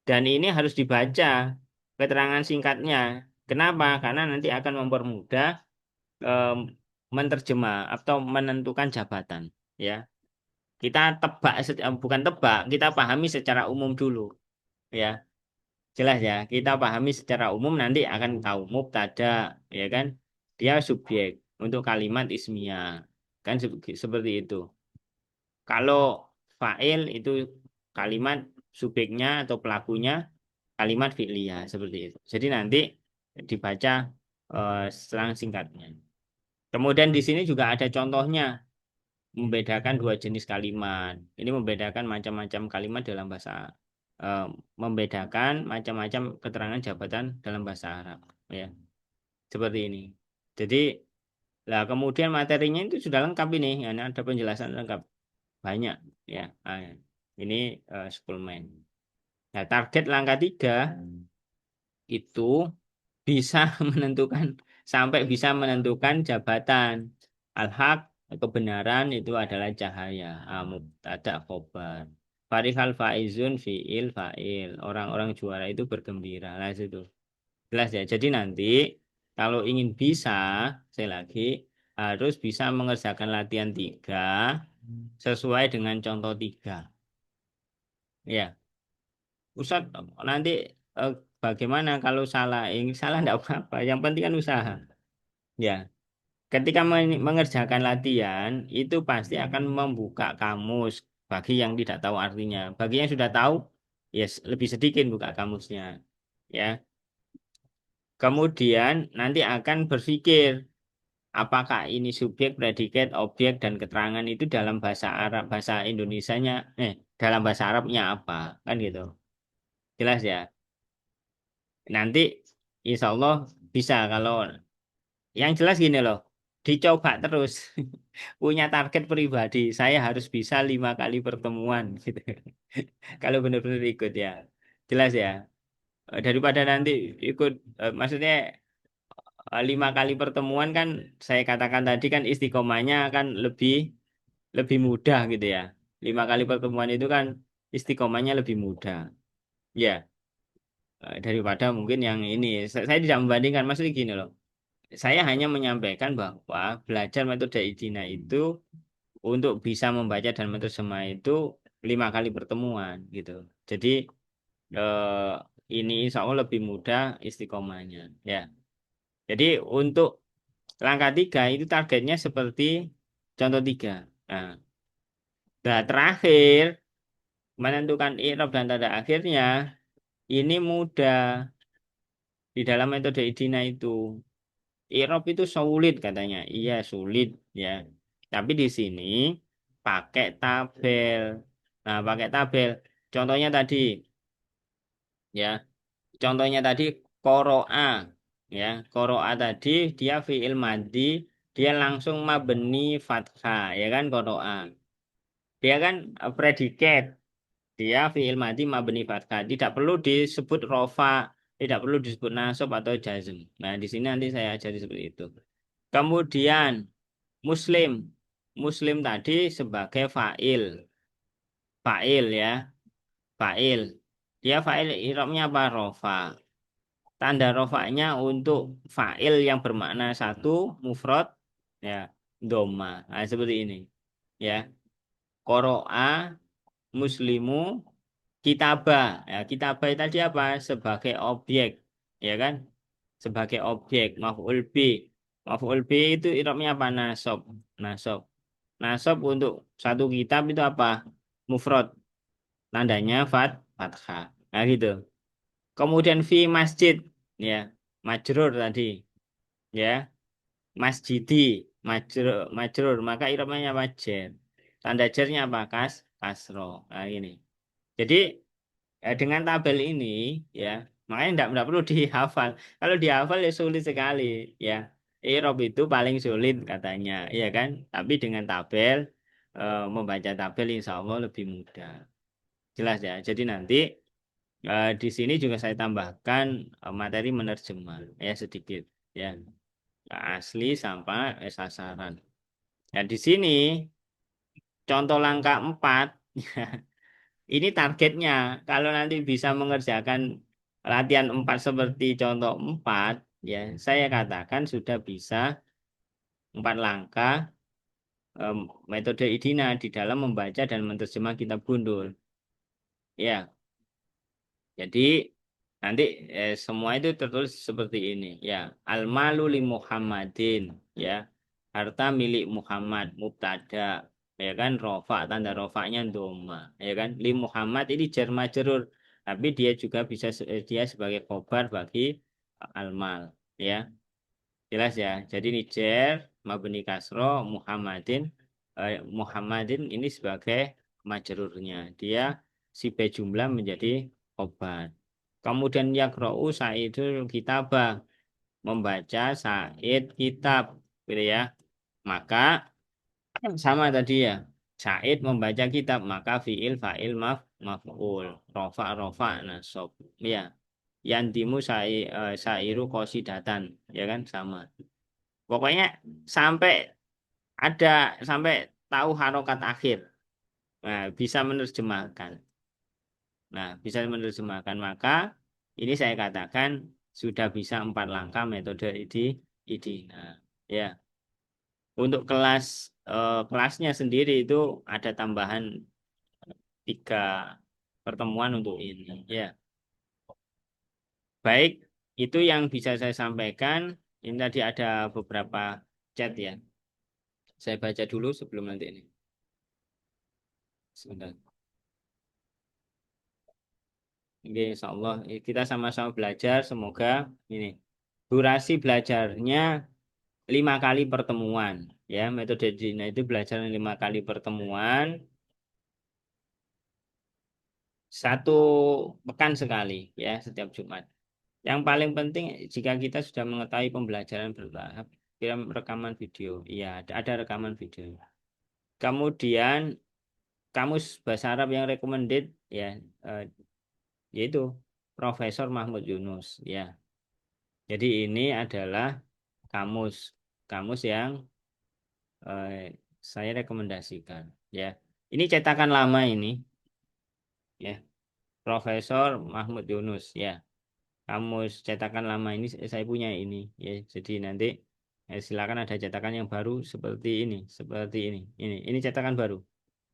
Dan ini harus dibaca keterangan singkatnya. Kenapa? Karena nanti akan mempermudah em, menerjemah atau menentukan jabatan. Ya, kita tebak, bukan tebak, kita pahami secara umum dulu. Ya, jelas ya. Kita pahami secara umum nanti akan tahu mubtada, ya kan? dia subjek untuk kalimat ismiyah. Kan seperti itu. Kalau fa'il itu kalimat subjeknya atau pelakunya kalimat fi'liyah seperti itu. Jadi nanti dibaca selang singkatnya. Kemudian di sini juga ada contohnya membedakan dua jenis kalimat. Ini membedakan macam-macam kalimat dalam bahasa eh, membedakan macam-macam keterangan jabatan dalam bahasa Arab ya. Seperti ini. Jadi lah kemudian materinya itu sudah lengkap ini, ya, ini ada penjelasan lengkap banyak ya. Ah, ini suplemen. Nah, target langkah 3 itu bisa menentukan sampai bisa menentukan jabatan al-haq kebenaran itu adalah cahaya mubtada khobar farihal faizun fiil fa'il orang-orang juara itu bergembira lah itu jelas ya jadi nanti kalau ingin bisa saya lagi harus bisa mengerjakan latihan 3 sesuai dengan contoh 3 ya Ustaz nanti eh, bagaimana kalau salah ini salah enggak apa-apa yang penting kan usaha ya ketika mengerjakan latihan itu pasti akan membuka kamus bagi yang tidak tahu artinya. Bagi yang sudah tahu, ya lebih sedikit buka kamusnya. Ya. Kemudian nanti akan berpikir apakah ini subjek, predikat, objek dan keterangan itu dalam bahasa Arab, bahasa Indonesianya, dalam bahasa Arabnya apa, kan gitu. Jelas ya. Nanti insya Allah bisa kalau yang jelas gini loh, dicoba terus. Punya target pribadi, saya harus bisa 5 kali pertemuan gitu. Kalau benar-benar ikut ya, jelas ya. Daripada nanti ikut, maksudnya 5 kali pertemuan kan, saya katakan tadi kan istiqomahnya kan lebih lebih mudah gitu ya. 5 kali pertemuan itu kan istiqomahnya lebih mudah. Ya, daripada mungkin yang ini. Saya tidak membandingkan, maksudnya gini loh. Saya hanya menyampaikan bahwa belajar metode Idina itu untuk bisa membaca dan menerjemah itu 5 kali pertemuan gitu. Jadi eh, ini insya Allah lebih mudah istiqomahnya. Ya. Jadi untuk langkah 3 itu targetnya seperti contoh 3. Nah, terakhir menentukan i'rab dan tanda akhirnya ini mudah di dalam metode Idina itu. Irob itu sulit katanya. Iya sulit ya. Tapi di sini pakai tabel. Nah, pakai tabel. Contohnya tadi ya. Contohnya tadi koroa ya. Koroa tadi dia fiil madi, dia langsung mabni fathah ya kan koroa. Dia kan predikat. Dia fiil madi mabni fathah. Tidak perlu disebut rofa, tidak perlu disebut nasab atau jazm. Nah, di sini nanti saya ajari seperti itu. Kemudian Muslim. Muslim tadi sebagai fa'il. Fa'il ya. Fa'il. Dia fa'il irobnya apa? Rofa. Tanda rofanya untuk fa'il yang bermakna satu, mufrad, ya, doma. Nah, seperti ini. Ya. Koro'a, muslimu, kitabah. Ya, kitabah tadi apa? Sebagai objek. Ya kan? Sebagai objek. Maf'ul bi. Maf'ul bi itu irobnya apa? Nasab. Nasab. Nasab untuk satu kitab itu apa? Mufrad. Tandanya fathah. Nah gitu. Kemudian fi masjid ya, majrur tadi ya. Masjidi majrur maka iramanya wajar. Tanda jarnya apa? Kasro. Nah ini. Jadi dengan tabel ini ya, makanya tidak perlu dihafal. Kalau dihafal ya sulit sekali ya. Irob itu paling sulit katanya, ya kan? Tapi dengan tabel membaca tabel insya Allah lebih mudah. Jelas ya. Jadi nanti di sini juga saya tambahkan materi menerjemah ya sedikit ya. Asli sampai sasaran. Nah, di sini contoh langkah 4 ini targetnya. Kalau nanti bisa mengerjakan latihan 4 seperti contoh 4 ya, saya katakan sudah bisa 4 langkah metode IDINA di dalam membaca dan menerjemah kitab gundul. Ya, jadi Nanti semua itu tertulis seperti ini ya. Al-malu li Muhammadin ya. Harta milik Muhammad mubtada ya kan rofa tanda rofanya doma ya kan li Muhammad ini jar majrur tapi dia juga bisa dia sebagai khobar bagi al-mal ya. Jelas ya. Jadi ini jar mabni kasro Muhammadin Muhammadin ini sebagai majrurnya. Dia si B jumlah menjadi khobar. Kemudian yakra'u Sa'idul kitabah membaca Sa'id kitab gitu ya. Maka sama tadi ya. Sa'id membaca kitab maka fiil fa'il maf'ul rofa nasab ya. Yantimu sa'iru qasidatan ya kan sama. Pokoknya sampai ada sampai tahu harokat akhir. Nah, bisa menerjemahkan. Nah, bisa menerjemahkan maka ini saya katakan sudah bisa 4 langkah metode ini. Nah, ya, untuk kelasnya sendiri itu ada tambahan 3 pertemuan untuk ini. Ya, baik itu yang bisa saya sampaikan. Ini tadi ada beberapa chat ya. Saya baca dulu sebelum nanti ini. Sebentar. Oke, insya Allah kita sama-sama belajar. Semoga ini durasi belajarnya 5 kali pertemuan ya metode Dina itu belajar 5 kali pertemuan 1 pekan sekali ya setiap Jumat yang paling penting jika kita sudah mengetahui pembelajaran bertahap kita rekaman video iya ada rekaman video kemudian kamus bahasa Arab yang recommended ya eh, yaitu Profesor Mahmud Yunus ya jadi ini adalah kamus kamus yang eh, saya rekomendasikan ya. Ini cetakan lama ini ya. Profesor Mahmud Yunus ya. Kamus cetakan lama ini saya punya ini ya. Jadi nanti silakan ada cetakan yang baru seperti ini, seperti ini. Ini cetakan baru.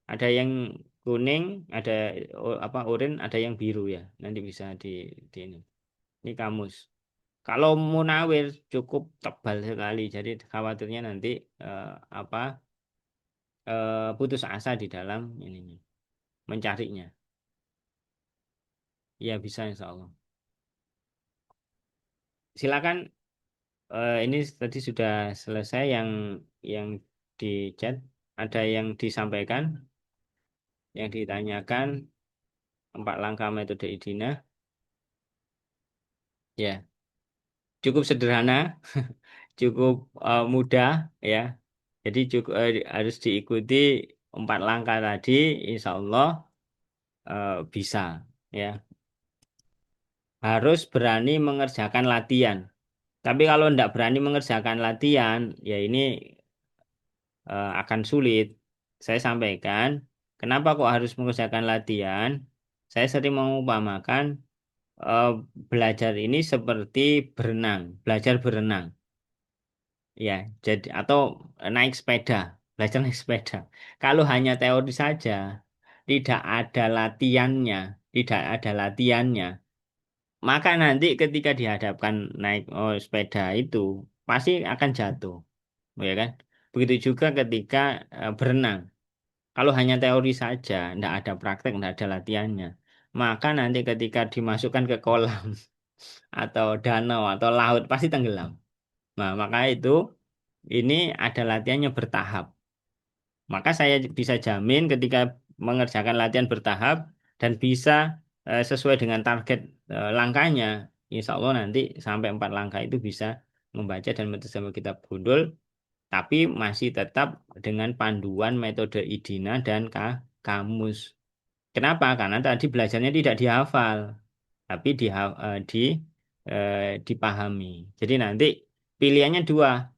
Ada yang kuning, ada apa oranye, ada yang biru ya. Nanti bisa di ini. Ini kamus. Kalau Munawir cukup tebal sekali, jadi khawatirnya nanti apa putus asa di dalam ininya mencarinya. Ya bisa insya Allah. Silakan ini tadi sudah selesai yang di chat. Ada yang disampaikan, yang ditanyakan 4 langkah metode Idina. Ya, cukup sederhana, cukup mudah ya. Jadi cukup harus diikuti 4 langkah tadi, insya Allah bisa ya. Harus berani mengerjakan latihan. Tapi kalau tidak berani mengerjakan latihan, ya ini akan sulit. Saya sampaikan, kenapa kok harus mengerjakan latihan? Saya sering mengumpamakan eh, belajar ini seperti berenang, belajar berenang. Ya, jadi atau naik sepeda, belajar naik sepeda. Kalau hanya teori saja, tidak ada latihannya, tidak ada latihannya, maka nanti ketika dihadapkan naik sepeda itu pasti akan jatuh, ya kan? Begitu juga ketika berenang. Kalau hanya teori saja, tidak ada praktek, tidak ada latihannya, maka nanti ketika dimasukkan ke kolam atau danau atau laut pasti tenggelam. Nah, maka itu ini ada latihannya bertahap. Maka saya bisa jamin ketika mengerjakan latihan bertahap dan bisa sesuai dengan target langkahnya, insya Allah nanti sampai 4 langkah itu bisa membaca dan menerjemah kitab gundul, tapi masih tetap dengan panduan metode Idina dan kamus. Kenapa? Karena tadi belajarnya tidak dihafal, tapi dipahami. Jadi nanti pilihannya dua,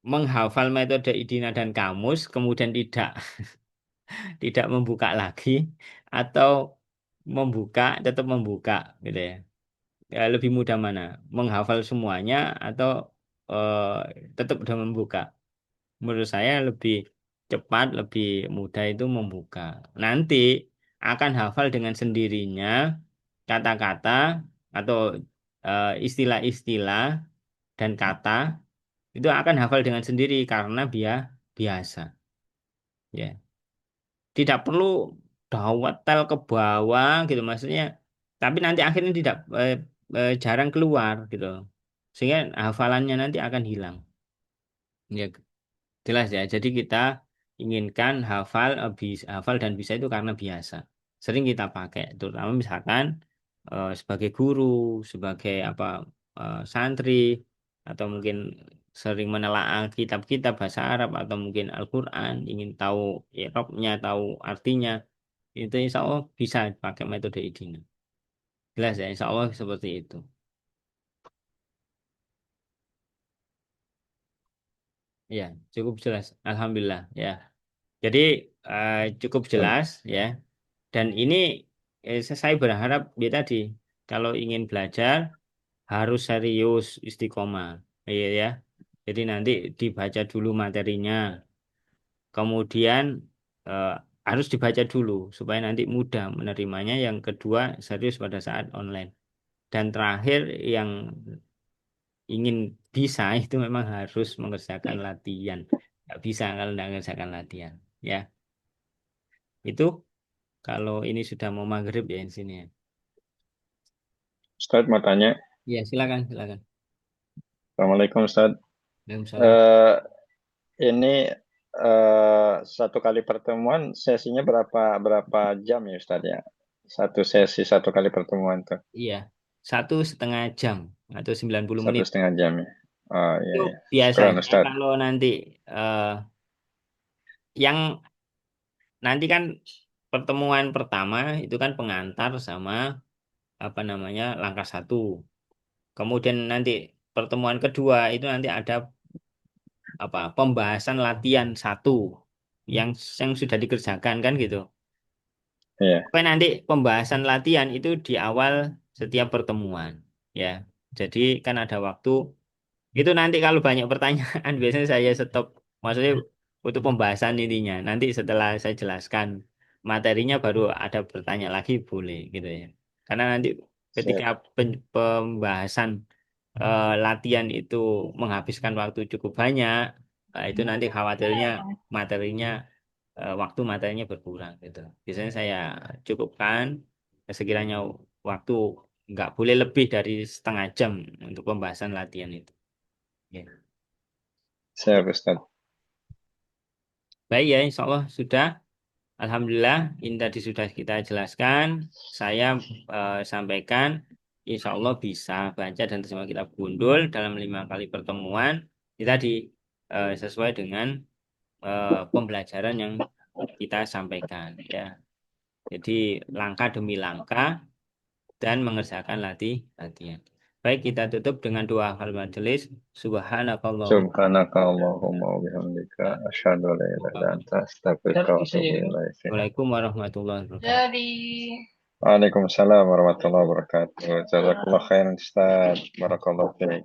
menghafal metode Idina dan kamus, kemudian tidak membuka lagi atau membuka tetap membuka gitu ya. Ya, lebih mudah mana? Menghafal semuanya atau tetap udah membuka? Menurut saya lebih cepat, lebih mudah itu membuka. Nanti akan hafal dengan sendirinya kata-kata atau istilah-istilah dan kata itu akan hafal dengan sendiri karena biasa. Ya, tidak perlu dawatel ke bawah gitu maksudnya. Tapi nanti akhirnya tidak jarang keluar gitu. Sehingga hafalannya nanti akan hilang. Ya, jelas ya. Jadi kita inginkan hafal dan bisa itu karena biasa. Sering kita pakai, terutama misalkan sebagai guru, sebagai santri, atau mungkin sering menelaah kitab-kitab bahasa Arab atau mungkin Al-Quran, ingin tahu i'rabnya, tahu artinya, itu insya Allah bisa pakai metode ini. Jelas ya, insya Allah seperti itu. Ya, cukup jelas. Alhamdulillah. Ya. Jadi cukup jelas ya. Dan ini saya berharap ya tadi kalau ingin belajar harus serius istiqomah, iya ya. Jadi nanti dibaca dulu materinya, kemudian eh, harus dibaca dulu supaya nanti mudah menerimanya. Yang kedua serius pada saat online. Dan terakhir yang ingin bisa itu memang harus mengerjakan latihan. Nggak bisa kalau tidak mengerjakan latihan. Ya, itu kalau ini sudah mau maghrib ya di sini ya. Ustadz mau tanya. Iya, silakan, silakan. Assalamualaikum Ustadz. Waalaikumsalam. Eh, ini satu kali pertemuan sesinya berapa berapa jam ya Ustadz ya? Satu sesi satu kali pertemuan tuh. Iya, 1,5 jam atau 90 Satu menit. setengah jam ya. Oh iya Itu iya. Syukuran biasanya Ustadz. kalau nanti eh, yang nanti kan pertemuan pertama itu kan pengantar sama langkah satu. Kemudian nanti pertemuan kedua itu nanti ada pembahasan latihan satu yang yang sudah dikerjakan kan gitu. Iya, Pokoknya nanti pembahasan latihan itu di awal setiap pertemuan ya. Jadi kan ada waktu. Itu nanti kalau banyak pertanyaan biasanya saya stop. Maksudnya untuk pembahasan intinya. Nanti setelah saya jelaskan materinya baru ada bertanya lagi boleh gitu ya. Karena nanti ketika siap. pembahasan latihan itu menghabiskan waktu cukup banyak, itu nanti khawatirnya materinya waktu materinya berkurang gitu. Biasanya saya cukupkan sekiranya waktu nggak boleh lebih dari 1/2 jam untuk pembahasan latihan itu. Ya. Siap Ustadz. Baik ya, insya Allah sudah. Alhamdulillah, ini tadi sudah kita jelaskan. Saya sampaikan, insya Allah bisa baca dan terjemah kitab Gundul dalam 5 kali pertemuan. Ini tadi sesuai dengan pembelajaran yang kita sampaikan. Ya, jadi langkah demi langkah dan mengerjakan latihan. Baik, kita tutup dengan dua hal majelis. Subhanakallahumma Subhanaka Allahumma wa bihamdika asyhadu an la ilaha illa anta astaghfiruka wa atubu ilaik. Waalaikumsalam warahmatullahi wabarakatuh. Waalaikumsalam warahmatullahi wabarakatuh. Jazakallah khairan Ustadz. Barakallahu fiik.